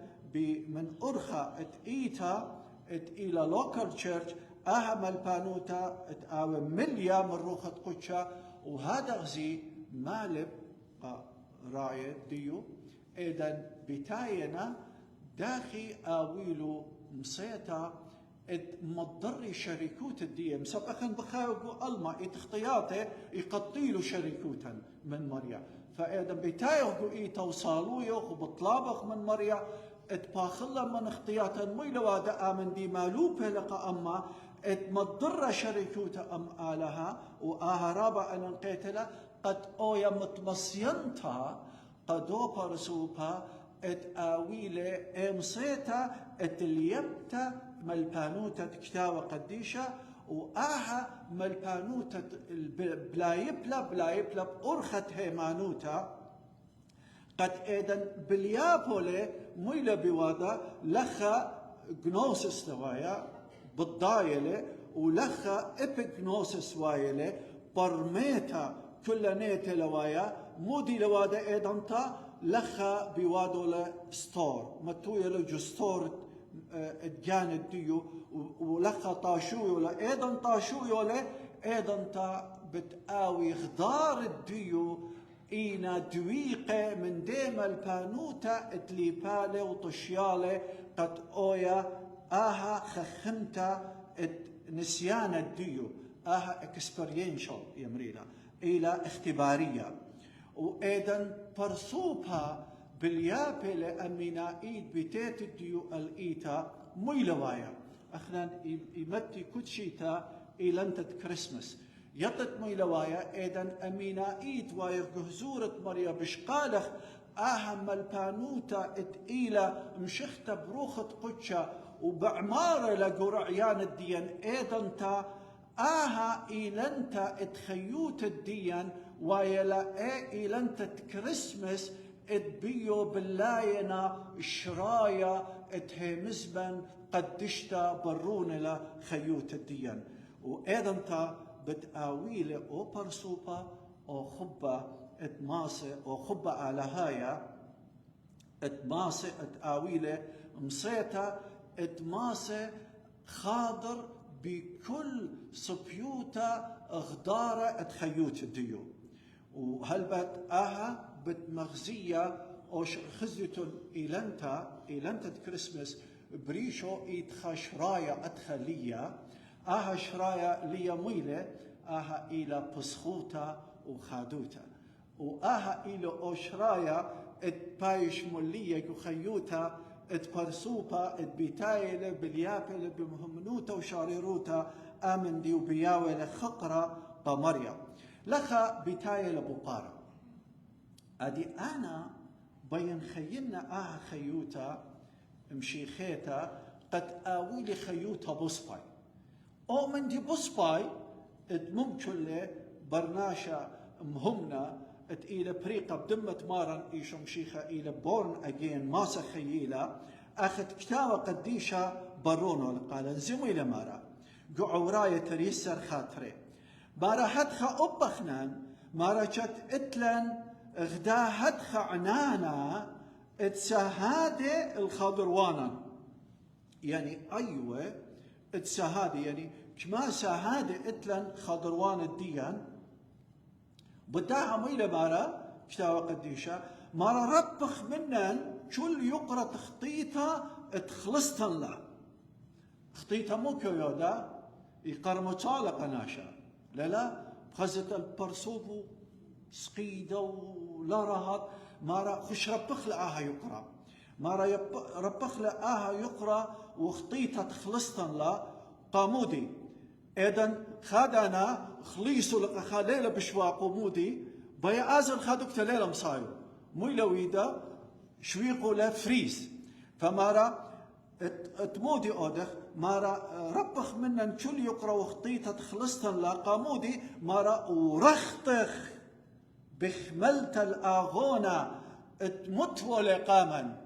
من أرخا اتئيتا اتئيلا لوكال تشيرش ملبانوتا اتآوي مليا من روخة قدشة وهذا غزي مالب راية ديو إذن بتاينا داخي آويلو مصيتا مضري شركوت الدية مسبقا بخاوكو ألما اتخطياته يقطيلو شركوتا من مريا فإذا بتايغو توصالو يوخو بطلابخ من مريا اتباخلا من اختياتا ميلو وادا آمن دي مالوبه لقا أما اتمضر شركوتا أم آلها وآهرابا أن انقيتلا قد أويا متمصينتا قدو برسوبا ات آويلة امصيتا اتليبتا ملبانوتا كتاوة قديشة وآها ملبانوتا بلايبلا بأرخت هيمانوتا قد ايضا بليابولي ميلا بوادا لخا جنوسس نوايا بالضايلة ولخا ابيجنوسس وايلة برميتا كل نيتا لوايا مودي لوادا ايضا تا لخا بوادولا ستور متويا لجو ستور اتجان ديو ولخا طاشويولا ايضا طاشويولا ايضا تا بتقاوي خضار الديو إينا دويقة من ديما البانوتا اتليبالة وطشيالة قد أويا آها خخمتا نسيان الديو آها اكسبرينشال يمرينا إلى اختبارية وإيدن برثوبها باليابة لأمينا إيد بتيت الديو الإيتا ميلوايا أخنا يمتي كتشيتا إلى انتت كريسمس يطت ميلوايا ايدن امينا ايت واير جهزورة مريا بشقالخ اهم البانوتا اتقيلة مشخت بروخة قدشة وبعمارة لقرعيان الدين ايدن تا اها ايلنتا اتخيوت الدين ويلا ايلنتا كريسمس اتبيو باللاينا شرايا اتهمزبن قدشتا برون لا خيوت الدين وايدن تا بتآويله أو برسوبة أو خبة اتماسة أو خبة على هايا اتماسة اتآويله مصيتا اتماسة خاضر بكل صبيوتا غدارة اتخيوت الديو وهلبت آها بتمغزية أو خزيتون إيلنتا كريسمس بريشو إتخاشرايا أتخلية آها شرايا ليميلة آها إلى بسخوتا وخادوتا وآها إلى أشرايا اتبايش ملية وخيوتا اتبرسوبا اتبيتايلة باليابلة بمهمنوتا وشاريروتا آمن دي وبياولة خقرة بمريا لخا بيتايلة بقارة أدي أنا بين خيمنا آها خيوتا مشيخيتا قد آويلي خيوتا بصباي أو من دي بصباي ممكن برناشا مهمنا إلى بريقة بدمة مارن إيشو مشيخة إلى بورن أجين ماسا خييلة أخذ كتابة قديشة برونو قال زمي لمارا قعوراية تريسر خاطري مارا هدخا أبخنان مارا جت إتلن غدا هدخا عنانا اتسهادة الخضروانا يعني أيوة اتسهادة يعني كما سهادة إتلن خضروان الديان بداها ميلة مارا كتابة قديشة مارا ربخ منن كل يقرأ تخطيطة اتخلصتن لا خطيطة مو كيودا يقرمو طالة قناشا لا بخزة البرصوبو سقيدة ولا راهات مارا خش ربخ لآها يقرأ مارا ربخ لآها يقرأ وخطيتها تخلصتن لا قامودي إذن خادنا خليصو لقى خاليلة بشوا قمودي بيا آزن خادوك تليلة مصايو مويلويدا شويقو لا فريز فمارا تمودي أودخ مارا ربخ منا كل يقرأ وخطيتها تخلصتن لا قامودي مارا ورختخ بخملت الآغونا تمت ولقاما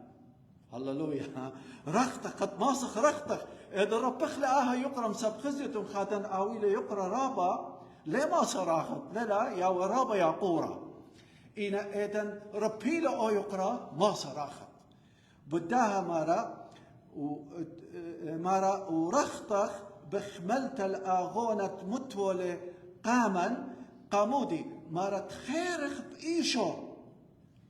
هللويا رختخ قد ماسخ رختخ إذا ربخ لآها يقرأ مساب خزيتم خاتن آويلة يقرأ رابا ليه ما صراخت لا يا ورابا يا قورا إنا إذن ربيلة أو يقرأ ما صراخت بداها مارا ورختخ بخملت الآغونة متولة قاما قامودي مارا تخيرخ بإيشو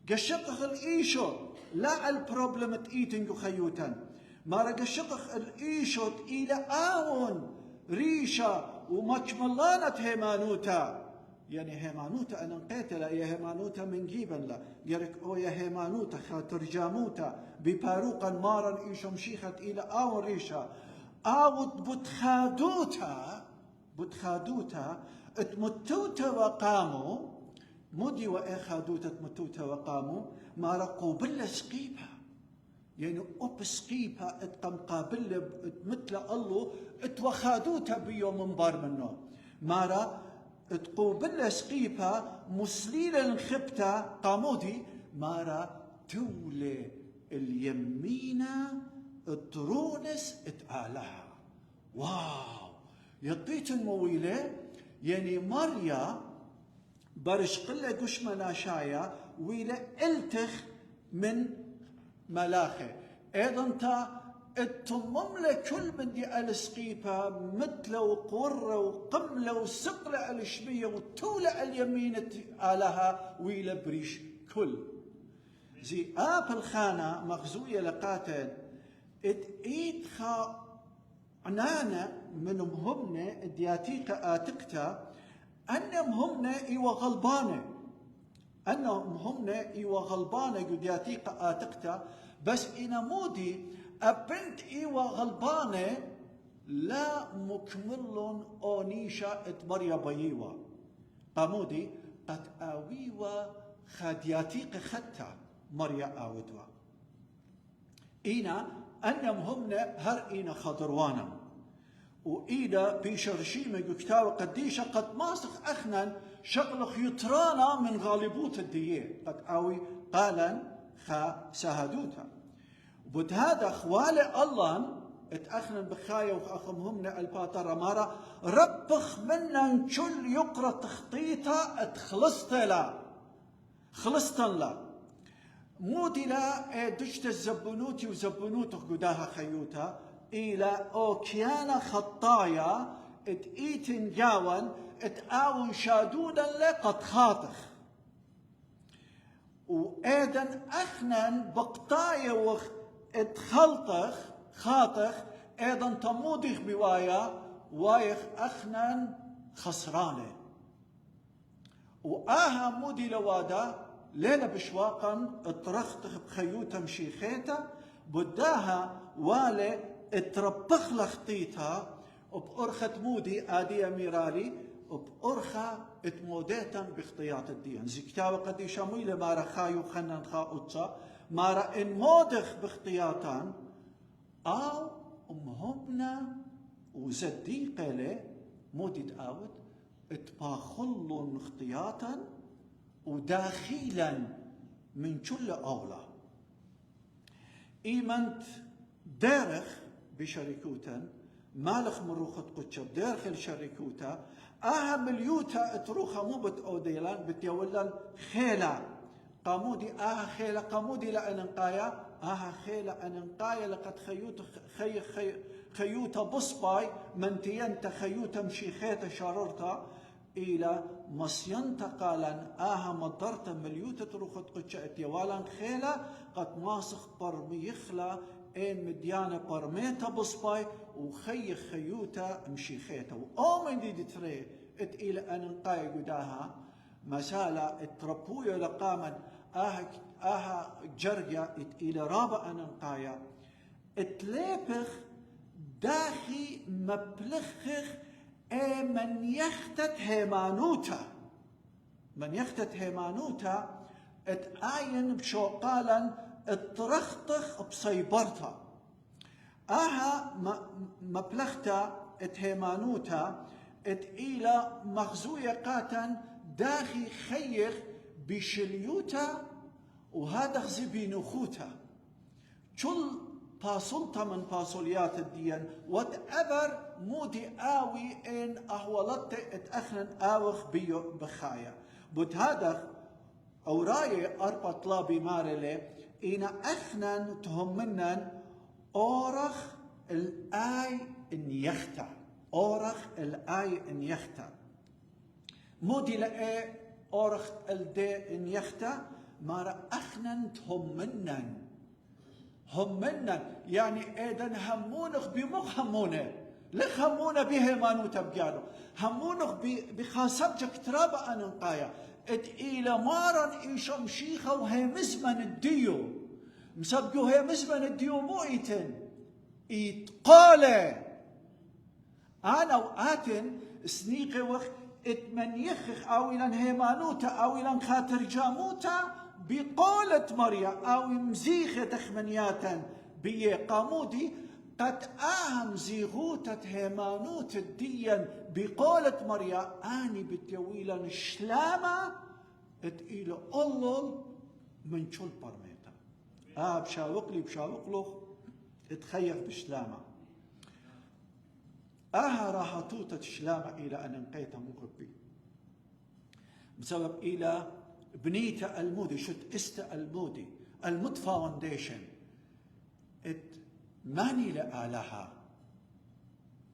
قشقخ الإيشو لا البروبلم تإيتنجو خيوتا مارا قشقخ الإيشو إلى آون ريشة ومجملانة هيمانوتا يعني هيمانوتا أنا نقيتلا يا هيمانوتا من جيبا لا يرك أو يا هيمانوتا خاطر جاموتا بباروقا مارا إيشو مشيخت إلى آون ريشة آوت بتخادوتا اتمتوتا وقاموا مودي وإخادوتا اتمتوتا وقاموا مارا قوبلة سقيبها يعني أب سقيبها اتقم قابلة مثل الله اتوخادوتا بيوم منبار منه مارا اتقوبلة سقيبها مسليلا خبتا قامودي مارا تولي اليمينة الترونس اتآلها واو يطيت المويلة يعني ماريا برش قلة قش مناشايا ويلا التخ من ملاخه ايضا تا اتمم له كل من دي السقيبة مثل وقرة وقملة وسقلة الشبية وتولة اليمين آلها ويلا بريش كل زي الخانة مغزوية لقاتل ات خا عنانا منهم همنا دياتيقة آتقتا أنهم همنا إيوا غلبانة أنهم همنا إيوا غلبانة دياتيقة آتقتا بس إنا مودي أبنت إيوا غلبانة لا مكمل أونيشا اتمريا بيوا قامودي قد آويوا خادياتيقة ختا مريا آودوا إينا أنهم همنا هر إينا خضروانا وإيدا بيشرشيمة كتاوة قديشة قد ماسخ أخنا شغلخ يترانا من غالبوت الدية قد آوي قالا خا سهدوتا بود هذا خوالي الله اتأخنا بخايا وأخم همنا الباطرة مارا ربخ منا كل يقرأ تخطيطها اتخلصت لا مودي لا دشت الزبنوتي وزبنوتك قداها خيوتا إلى أوكيانا خطايا اتئيتن جاون اتآون شادودا لقد خاطخ وإيدن أخنن بقطايا وخ اتخلطخ خاطخ إيدن تمودخ بوايا وايخ أخنن خسرانه وآها مودي لوادا ليلة بشواقا اترختخ بخيوتا مشيخيتا بداها والي اتربخ لخطيتها وبأرخة مودي آدية ميرالي وبأرخة اتموديتا باختيات الدين زي كتابة قد شامويلة مارا خايو خنن خاوتسا مارا ان مودخ باختياتان او امهمنا وزدي قيلة مودي تقاوت اتباخلن اختياتا وداخلا من كل أولى إيمنت دارخ بشركوتا مالخ مروخة قدشب داخل شركوتا مليوتا اتروخا مو بتأوديلان بتيولان خيلا قامودي خيلا قامودي لأننقايا خيلا أننقايا لقد خيوتا بصباي من تينت خيوتا مشيخيتا شاررتا إلى مصينتا قالان مدرتا مليوتا تروخة قدشة يوالان خيلا قد ماسخ برمي يخلا إن مديانة برميتا بصباي وخي خيوتا مشيخيتا وآمن دي تري إلى أن انقاي قداها مسالة تربوية لقاما جرجة إلى رابع أن انقايا تليبخ داخي مبلخخ من يختت هيمانوتا من يختت هيمانوتا اتآين بشوقالا اترختخ بصيبرتا مبلختا اتهيمانوتا إلى مغزوية قاتا داخي خيخ بشليوتا وهذا خزي بينوخوتا كل باسلتا من باسوليات الدين whatever مودي آوي إن أهولت اتأخنن آوخ بيو بخايا بود هذا أو راي أربع طلابي مارلي إن أخنن تهمنن أورخ الآي إن يختا أورخ الآي إن يختا مودي لأي أورخ الدي إن يختا مارا أخنن تهمنن همنا يعني ايضا همونخ بمخ همونه لخ همونه به مانو تبقالو همونخ بخاسبجك ترابا انقايا ات الى مارن ايشم شيخه وهي مزمن الديو مسبقو هي مزمن الديو مو ايتن ايتقاله انا واتن سنيقي وخ اتمن يخخ اولا هيمانوتا اولا خاطر جاموتا بقولة مريا أو مزيخة تخمنياتا بيه قامودي قد أهم زيغوتة هيمانوت الدين بقولة مريا آني بتيويلا شلامة إلى أولول من شل برميتا بشاوقلي اتخيخ بشلامة راح توتة شلامة إلى أن انقيت مغربي بسبب إلى بنيتا المودي شت استا المودي المود فاونديشن ماني لآلها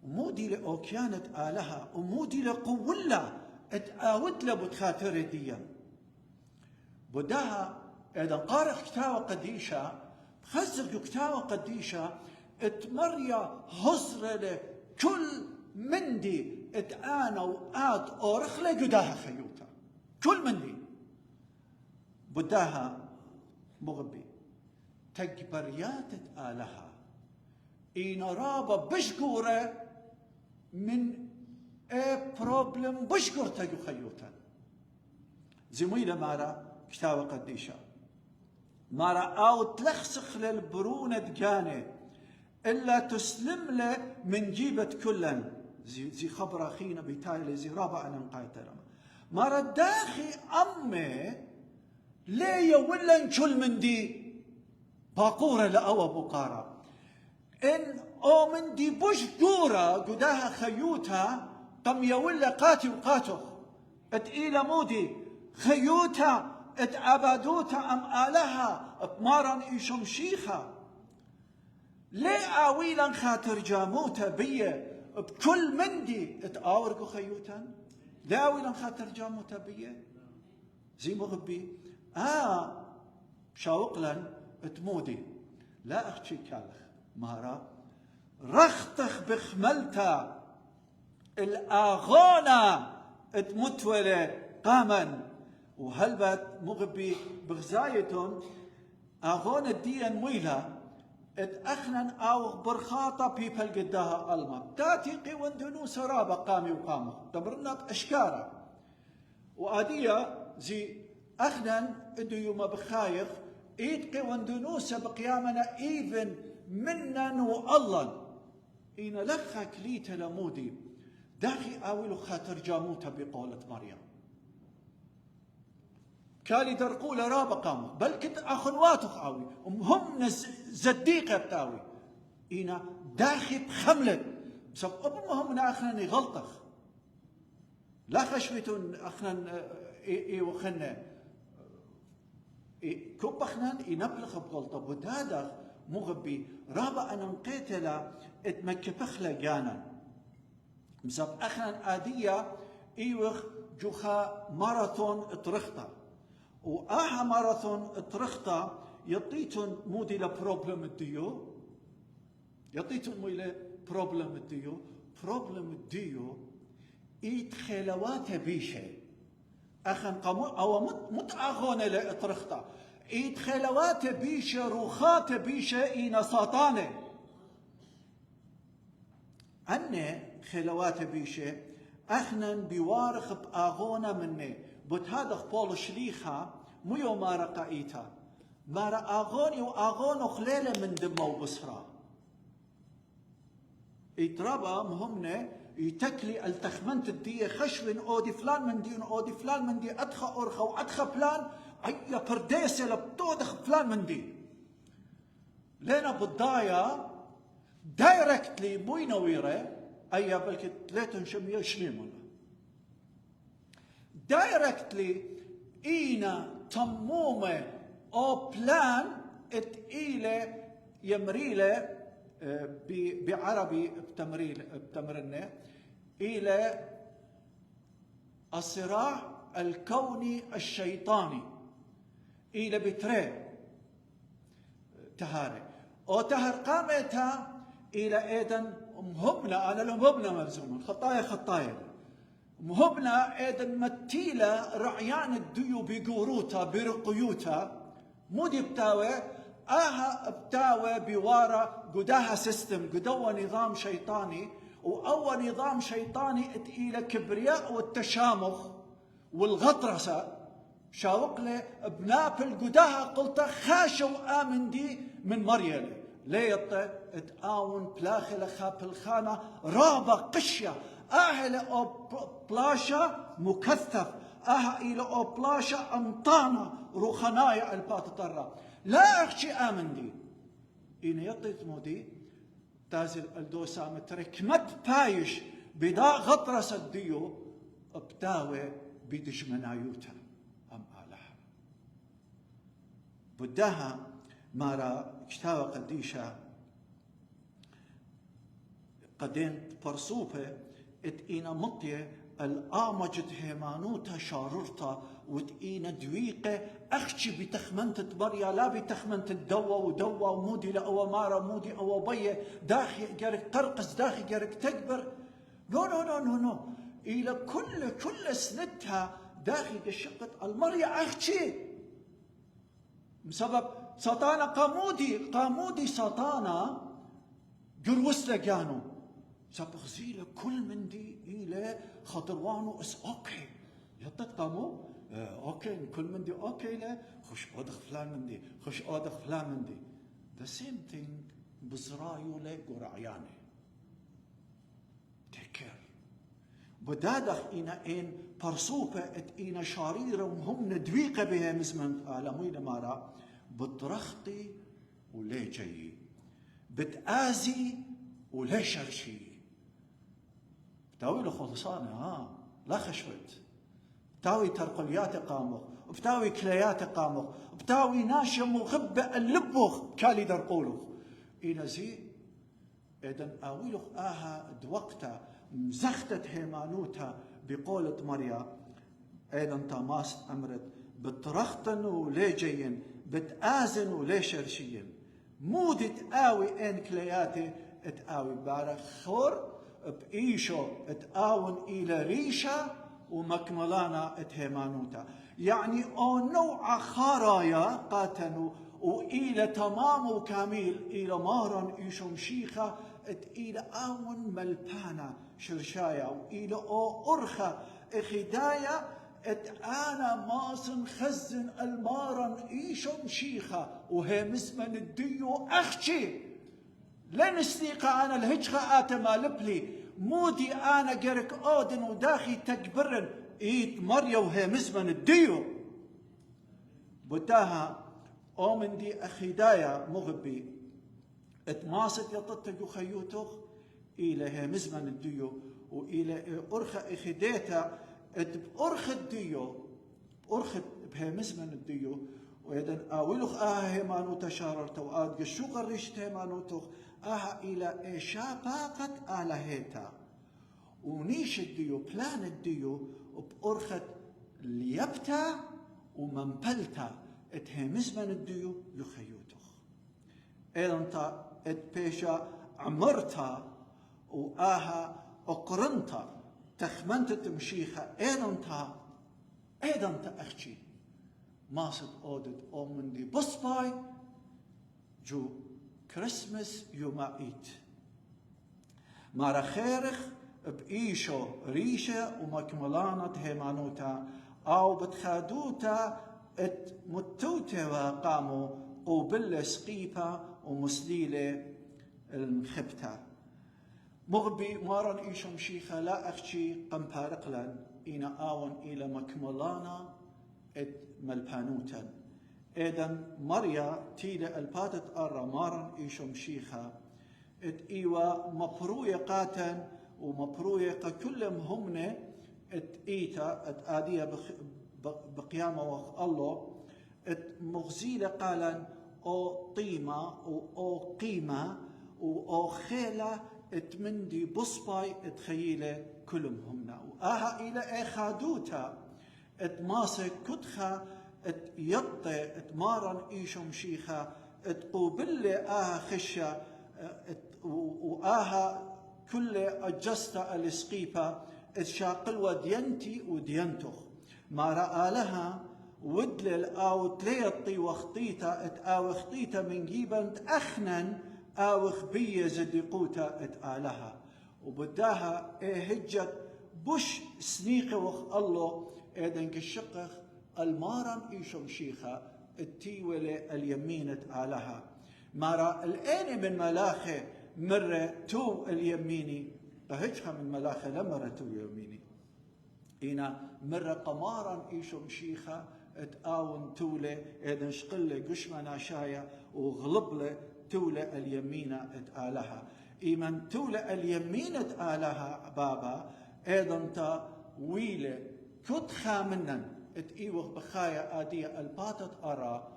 ومودي لأوكيانة آلها ومودي لقولة اتآود لبتخاتر ديا بداها إذا قارخ كتاوة قديشة بخزق كتاوة قديشة اتمريا هزر لكل مندي اتآنا وآت أورخ لقداها خيوتا كل مندي بداها مغبي تكبريات آلها إن رابا بشكورة من بروبلم بشكور تجو خيوتا زميلة مارا كتابة قديشة مارا أو تلخسخ للبرونة دقانة إلا تسلم له من جيبة كلا زي خبر أخينا بتايلي زي رابا أنا نقايتنا مارا داخي أمي ليه ولا نشل من دي باقورة لأوا بقارة إن أو من دي بوش دورة قداها خيوتها قم يولا قاتي وقاتو اتقيل مودي خيوتها اتعبادوتها أم آلها بمارن إيشم شيخة ليه آويلا خاطر جاموتا بيه بكل مندي اتآورقو خيوتا ليه آويلا خاطر جاموتا بيه زي مغبي شاوقلا تمودي لا اختي كالخ مارا رختخ بخملتا الاغانا تمتولة قاما وهلبت مغبي بغزايتون اغانا الدين مويلا اتأخنن او برخاطة بيبل قداها الما تاتي قيوان دنو سرابة قامي وقامو تمرنات اشكارا وادية زي أخنن إدو يوم بخايخ إيدقي واندنوسة بقيامنا إيفن منن والله إن لخك ليت لمودي داخي آولو خاطر جاموتا بقولة مريم كالي درقول رابا قاموا بل كنت أخنواتخ آوي هم زديقة بتاوي إنا داخي بخملت بسبب أبو من أخنن غلطخ لا خشوتون أخنن وخنن كوب أخنان ينبلغ بغلطة بدادا مغبي رابع أن انقيتلا اتمكبخلا جانا مساب أخنان آدية إيوخ جوخا ماراثون اترختا وآها ماراثون اترختا يطيتون مودي لبروبلم الديو يطيتون مويلة بروبلم الديو إيت خلوات بيشه أخن قمو أو متأغون لإطرختا إيت خلوات بيشه روخات بيشه إينا ساطانه أني خلوات بيشه أخنن بوارخ بأغونا مني بتهادخ بول شليخا ميو مارقا إيتا مارا أغوني وأغونو خليلة من دمو بصرا يتربى مهمنا يتكلي التخمنت الدية خشوين أودي فلان من دي أودي فلان من دي أدخى أرخى وأدخى فلان أي برديسة لبتودخ فلان من دي لنا بالضايا دايركتلي بوي نويرة أي بلكي تلاتن شمية شليمونا دايركتلي إينا تمومة أو بلان إلى يمريله بعربي بتمرنا إلى الصراع الكوني الشيطاني إلى بتري تهاري أو تهر قامتها إلى إيدن مهبنا أنا مهبنا ملزوما خطايا مهبنا إيدن متيلة رعيان الديو بقوروتا برقيوتا مودي بتاوي بتاوي بوارا قداها سيستم قدوة نظام شيطاني وأول نظام شيطاني إلى كبرياء والتشامخ والغطرسة شاوق له بنابل قداها قلت خاشوا آمن دي من مريم ليط تآون بلاخلة خاب الخانة رابة قشية أهل أو بلاشة مكثف إلى أو بلاشة أمطانة روخنايا الباتطرة لا أخشي آمن دي إن يطيت مودي تازل الدوسا مترك مت بايش بدا غطرس الديو بتاوي بيدش منايوتا أم آلها بدها مارا كتاوى قديشة قدين برصوبة اتئينا مطية الآمجد هيمانوتا شاررتا وتئينا دويقة أخشي بتخمنت بريا لا بتخمنت الدوا ودوا ومودي لأوا مارا مودي أو بيه داخي جارك قرقص داخي جارك تكبر نو إلى كل سنتها داخي الشقة المريا أخشي بسبب سطانا قامودي سطانا قروس لقانو سبغزيلة كل من دي إلى خطروانو اوكي يطت قامو اوكي كل من دي اوكي لا خش اودخ فلان من دي خش اودخ فلان من دي the same thing بزرايو لا قرعياني take care بدادخ إن برصوبة إن شريرة وهم ندويقة بها مزمن عالمين مارا بترخطي ولا جاي بتآزي ولا شرشي بتاوي له خلصانة لا خشوت بتاوي ترقليات قاموخ بتاوي كليات قاموخ بتاوي ناشم وغبة اللبوخ كالي درقولوخ إنا زي إذن أويلوخ دوقتا مزختت هيمانوتا بقولة مريا إذن تاماس أمرت بترختن وليجين بتآزن وليشرشين مودي تآوي إن كلياتي تآوي بارا خور بإيشو تآون إلى ريشة ومكملانا تهيمانوتا يعني أو نوع خرايا قاتنوا وإلى تمام وكامل إلى مارن إيشو مشيخة إلى آون ملبانا شرشايا وإلى أو أرخة إخدايا أنا ماسن خزن المارن إيشو مشيخة وهي مسمن الديو أخشي لن سنيقة أنا الهجخة آتما لبلي مودي أنا جرك أودن وداخي تكبرن إيد مريا وهي مسمن الديو بداها أومن دي أخدايا مغبي اتماست يطتجو خيوتوخ إلى هي مسمن الديو وإلى أرخة إخديتا بأرخة الديو أرخة بهي مسمن الديو وإذن آولوخ هيمانو تشاررت وآد قشوق الرشت هيمانو توخ إلى إيشا باقت هيتا ونيش الديو بلان الديو بأرخة ليبتا ومنبلتا اتهمز من الديو يخيوتوخ إذن تا اتبيشا عمرتا أقرنتا تخمنت تمشيخة ايضا تا أخشي ماسد أودد أو من دي بصباي جو كريسمس يوم عيد مارا خيرخ بإيشو ريشة ومكملانة هيمانوتا أو بتخادوتا ات متوتا وقاموا قوبل سقيبا ومسليلة المخبتا مغبي مارن إيشو مشيخة لا أخشي قمبارقلا إنا آون إلى مكملانا ات ملبانوتا إذن مريا تيلا الباتت أرى مارن إيشو مشيخة ات إيوا مبروية قاتن ومبروية كلهم همنا ات إيتا ات آدية بقيامة وخ الله ات مغزيلة قالا أو طيمة أو قيمة أو خيلة ات مندي بصباي ات خيلة كلهم همنا وآها إلى إخادوتا ات ماسك كتخا ات يطي ات مارن إيشو مشيخة ات قوبلة آها خشة وآها كل أجستا الاسقيبا اتشاقل ودينتي ودينتخ ما رأى لها ودلل أو تليطي وخطيتا اتآوخطيتا من جيبا أخنن آوخ بي زدقوتا اتآلها وبداها هجت بش سنيقة وخ الله ايدن كالشقخ المارن ايشو مشيخة التيولة اليمين اتآلها مارا الآن من ملاخه مرة تو اليميني قهجها من ملاخه لمرة تو يميني إنا مرة قمارا إيشو مشيخة اتآون تولة إذن شقلة قشمة ناشايا وغلبلة تولة اليمينة اتآلها إيمن تولة اليمين اتآلها بابا إذن تا ويلة كت خامنن اتإيوغ بخايا آدية الباتت أرى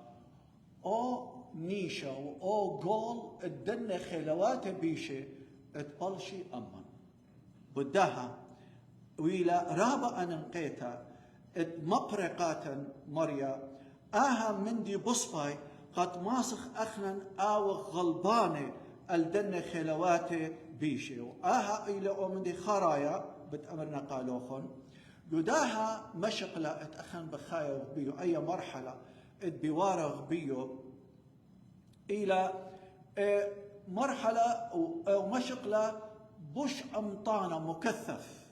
أو نيشا أو قول الدنة خلوات بيشة اتبلشي أمن بداها ويلا رابا أنقيتا اتمقرقاتا مريا آها مندي بصباي قد ماسخ أخنا آوغ غلبانة الدنة خلوات بيشة وآها إلى أمندي خرايا بتأمرنا قالوخن قداها مشقلة اتأخن بخايا وغبيو أي مرحلة اتبوارا غبيو إلى مرحلة أو مشقلة بش أمطانة مكثف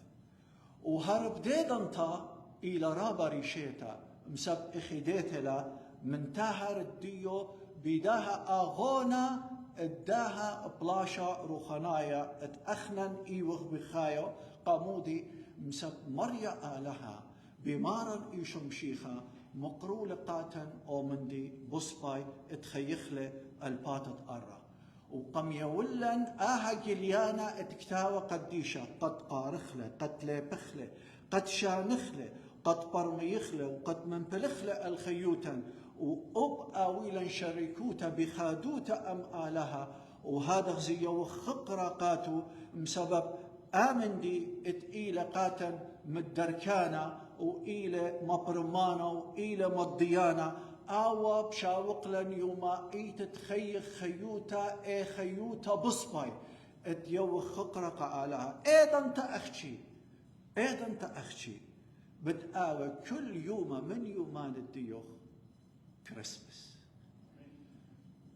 وهرب ديدنتا إلى رابا ريشيتا مسب إخيديتلا من تاهر الديو بيداها آغونا اداها بلاشا روخنايا اتأخنن إيوغ بخايو قامودي مسب مريا آلها بمارن إيشو مشيخة مقرو لقاتن أو مندي بصباي اتخيخله الباتت أرى وقم يولن آها جليانا اتكتاوى قديشة قد قارخله قد ليبخله قد شانخله قد برميخله وقد منبلخله الخيوتا وأب آويلا شريكوتا بخادوتا أم آلها وهذا زي وخقرقاتو بسبب آمن دي اتئيل قاتن مدركانا وإلى مبرمانا وإلى مضيانا آوا بشاوقلن يوما إيت تخيخ خيوتا اي خيوتا بصباي اتيو خقرق آلها ايضا تأخشي بتآوى كل يوم من يومان الديوخ كريسمس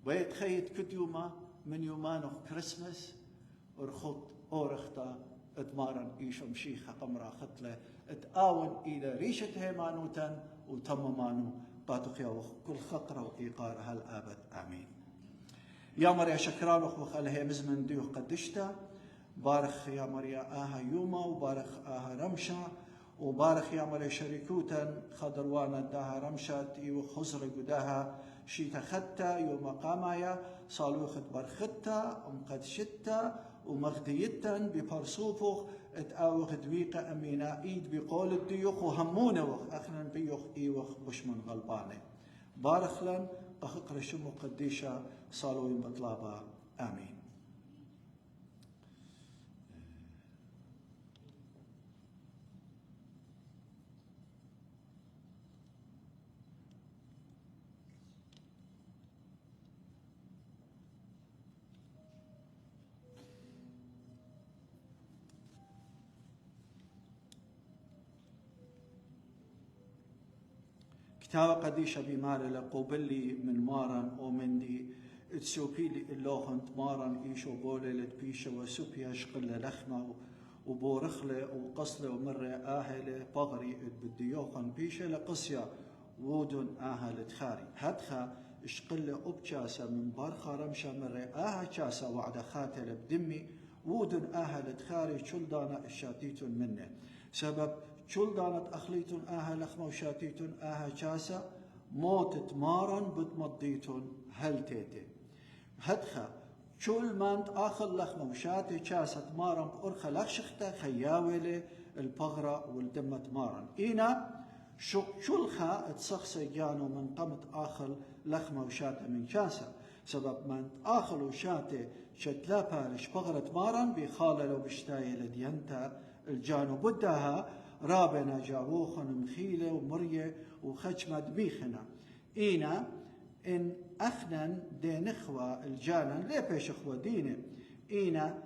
ويتخيط كل يوم من يومانه كريسمس ارخط أورختا اتمارن إيشو مشيخة قمرا خطلة اتآون إلى ريشة هيمانوتا وتممانو باتوخيا كل خقرة وإيقارها الآبد آمين يا مريا شكرانوخ وخالها مزمن ديوخ قدشتا بارخ يا مريا آها يوما وبارخ آها رمشا وبارخ يا مريا شريكوتا خضروانا داها رمشا تيو خزر قداها شيتا ختا يوم قامايا صالوخت برختا قد شتا ومغديتا ببرصوفوخ اتآوخ دويقة أمينا إيد بقول الديوخ وهمونوخ أخنا بيوخ إيوخ بشمن غلبانة بارخلن أخقر شمو قديشة صالوين بطلابا آمين كتاب قديشة بمال لقوبلي من مارن ومندي تسوبيلي اللوهن تمارن إيشو بولي لتبيشة وسوبيا شقلة لخمة وبورخلة وقصلة ومرة آهلة بغري بديوخن بيشة لقصيا وودن آهلة خاري هدخا شقلة أبجاسة من بارخة رمشة مرة جاسة وعد خاتل بدمي وودن آهلة خاري شلدانا الشاتيتون منه سبب شلدانت أخليتون لخمة وشاتيتون جاسة موت مارن بتمضيتون هلتيتي هدخا شول مانت آخر لخمة وشاتي جاسة مارن بأرخة لخشخته خياولة البغرة والدمة مارن إينا شلخا تسخسي جانو من قمت آخر لخمة وشاتة من جاسة سبب من آخر وشاتي شتلابها لش بغرة مارن بخاللو بشتاية لدينتا الجانو بدها رابنا جاووخن مخيلة ومرية وخجمة بيخنا إينا إن أخنن دي نخوة الجانن ليه بيش اخوة دينه إينا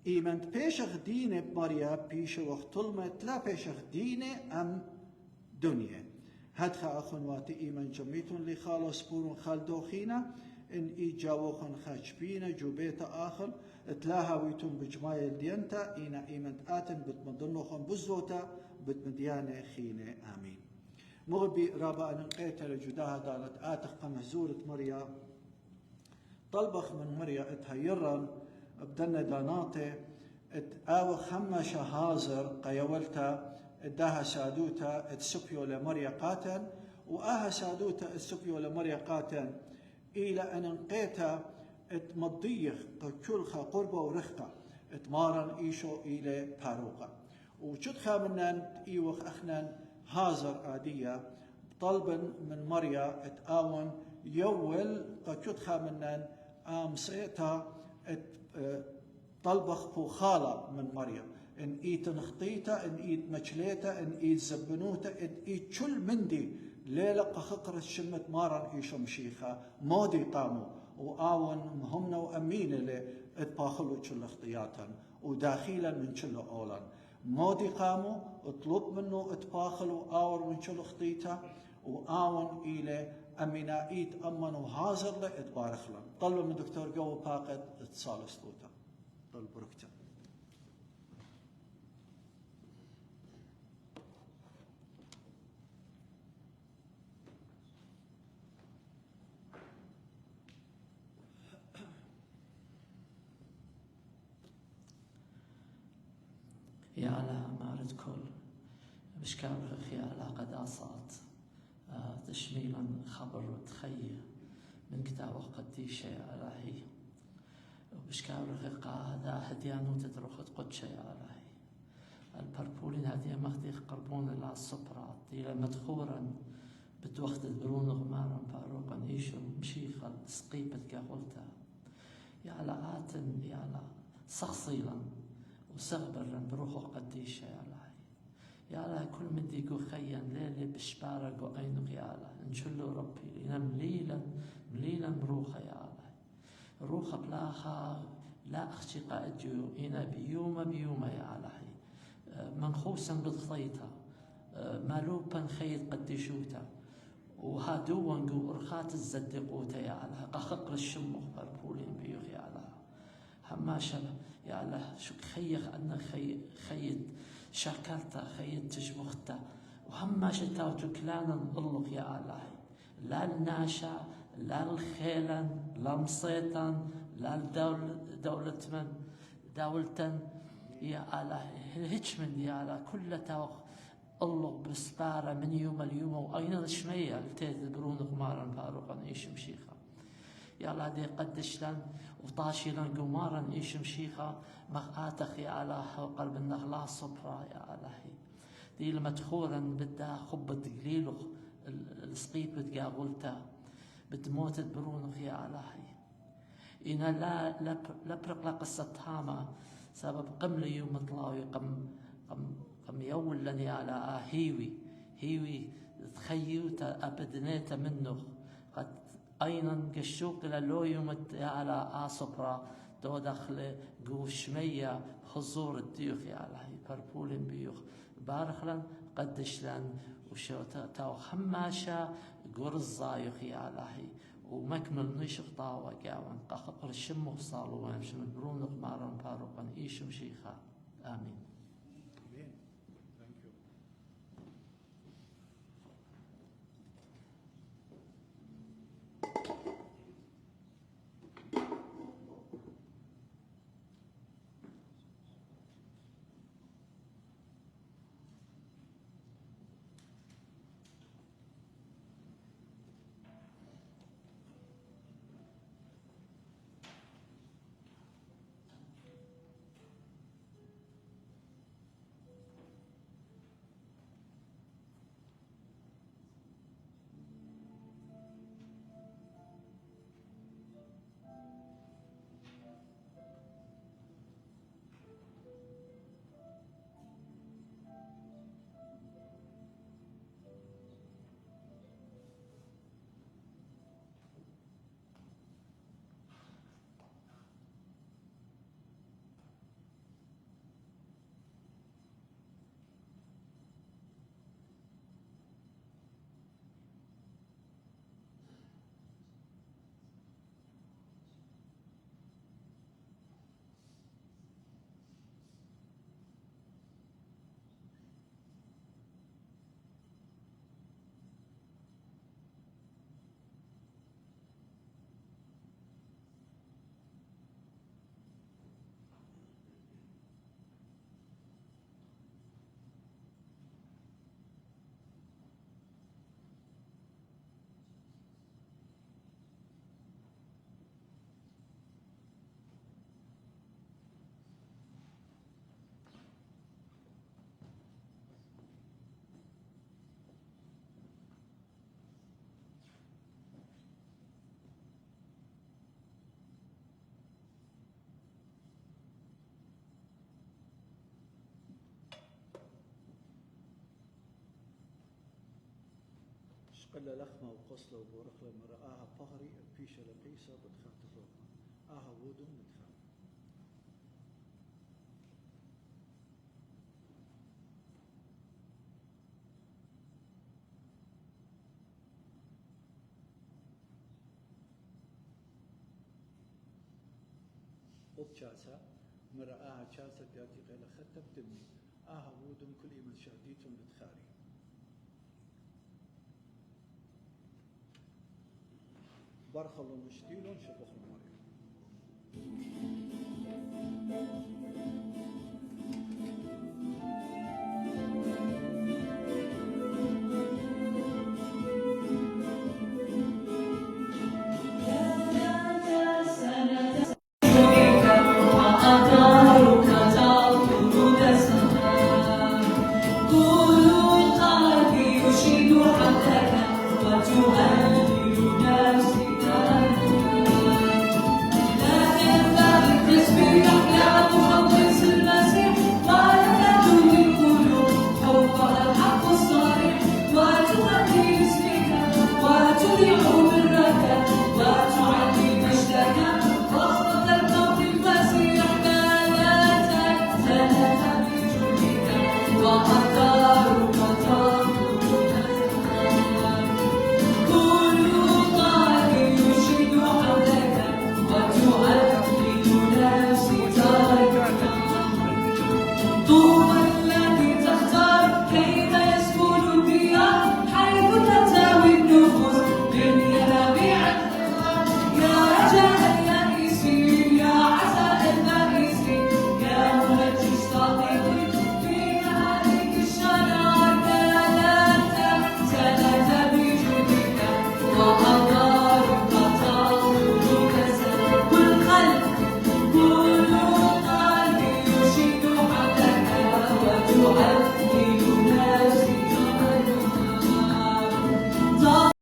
إيمنت بيشخ دينه بمريا بيش وقتلمت لا بيشخ دينه أم دنيا هدخا أخن واتي إيمن جميتون لي خالو سبورون خالدوخينا إن إي جاووخن خاجبينا جوبيتا آخر تلاها ويتون بجماية دينتا إينا إيمنت آتن بتمضنوخن بزوتا بتمديانة خينة آمين مغبي رابا ننقيت لجداها دالت آتخ قمهزورة مريا طلبخ من مريا اتهيرن بدنا داناتي اتآو خمشة هازر قيولتا اداها سادوتا اتسبيو لمريا قاتن وآها سادوتا اتسبيو لمريا قاتن إلى أن انقيتا اتمضيخ كلخا قربة ورخقة اتمارن إيشو إلى باروقة وشدخا منن إيوخ أخنن هازر عادية طلبا من مريا اتآون يول قشدخا منن آمسيتا طلبخ فوخالة من مريا إن إيت نخطيتا إن إيت مجليتا إن إيت زبنوتا إن إيت شل مندي ليلة خقر الشمت مارن إيشو مشيخة مودي قاموا وآون مهمنا وأمينة لإتباخلوا شل اختياتا وداخلا من شل أولا مودي قاموا اطلب منه اتباخلوا آور من شل اختيتا وآون إلى أمينائيت أمنوا هازر لإتبارخ لهم طلبوا من دكتور جو باقد اتصال استوتا طلب بركتا يا على مارد كل بشكارخ يا على قداسات تشميلا خبر وتخيل من كتاب قديشة يا علهي وبشكارخ قاعدة هديانو تدرخت قدشة يا علهي البربولين هدية مخديخ قربون إلى الصبرات إلى مدخورا بتوقت برون غمارا باروقا إيشو مشيخا سقيبة قاولتا يا على آتن يا على صخصيلا وسغبرا بروحه قديشة يا الله يا الله كل من ديقو خيا ليلي بشبارك وأينك يا الله نشلو ربي لنا مليلا بروحه يا الله روحه بلاها لا أخشي قائدجو إنا بيومة يا الله منخوسا بالخيطة مالوبا خيط قديشوتا وهادوا نقو أرخات الزدقوتا يا الله قخقر الشمخ بربولين بيوخ يا الله هماشا يا الله شو خيخ أن خيد شاكرتا خيد تجمختا وهم شتاو تكلانا نضلق يا الله لا الناشا لا الخيلا لا مصيتا لا دولة من دولة يا الله هيش من يا الله كل توخ الله بسبارة من يوم اليوم وأين الشمية التيت برون غمارا فاروقا إيش مشيخا يا الله دي قدش لن وطاشي لن قمارا إيش مشيخا مخاتخ يا الله وقلب النغلا صبرا يا الله دي المدخورا بدها خبة قليلو السقيب بتقاولتا بتموت برونخ يا الله إنا لا برق قصة هاما سبب قم لي يوم طلاوي قم يول لني على هيوي تخيوتا أبدنيتا منه قد أيضا قشوق للو يوم على آصبرا دو دخل قوش مية حضور الديوخ يا الله بربولين بيوخ بارخلا قدش لن وشو تاو خماشة قرز زايخ يا لحي ومكمل نشق طاوة قاوان قاقل الشم وصالوا ويمشم برونق مارن باروقا إيشم شيخا آمين. Amen. Thank you. شقل لخمة وقصلة وبورخ لما رآها فهري بيشة لقيسة بتخات الرقمة آها وودم بتخات. وبشاسة مرآها شاسة جاتي غير خطة بدمي آها وودم كل من شاديتهم بتخاري. برخلوا مشتيلون شغل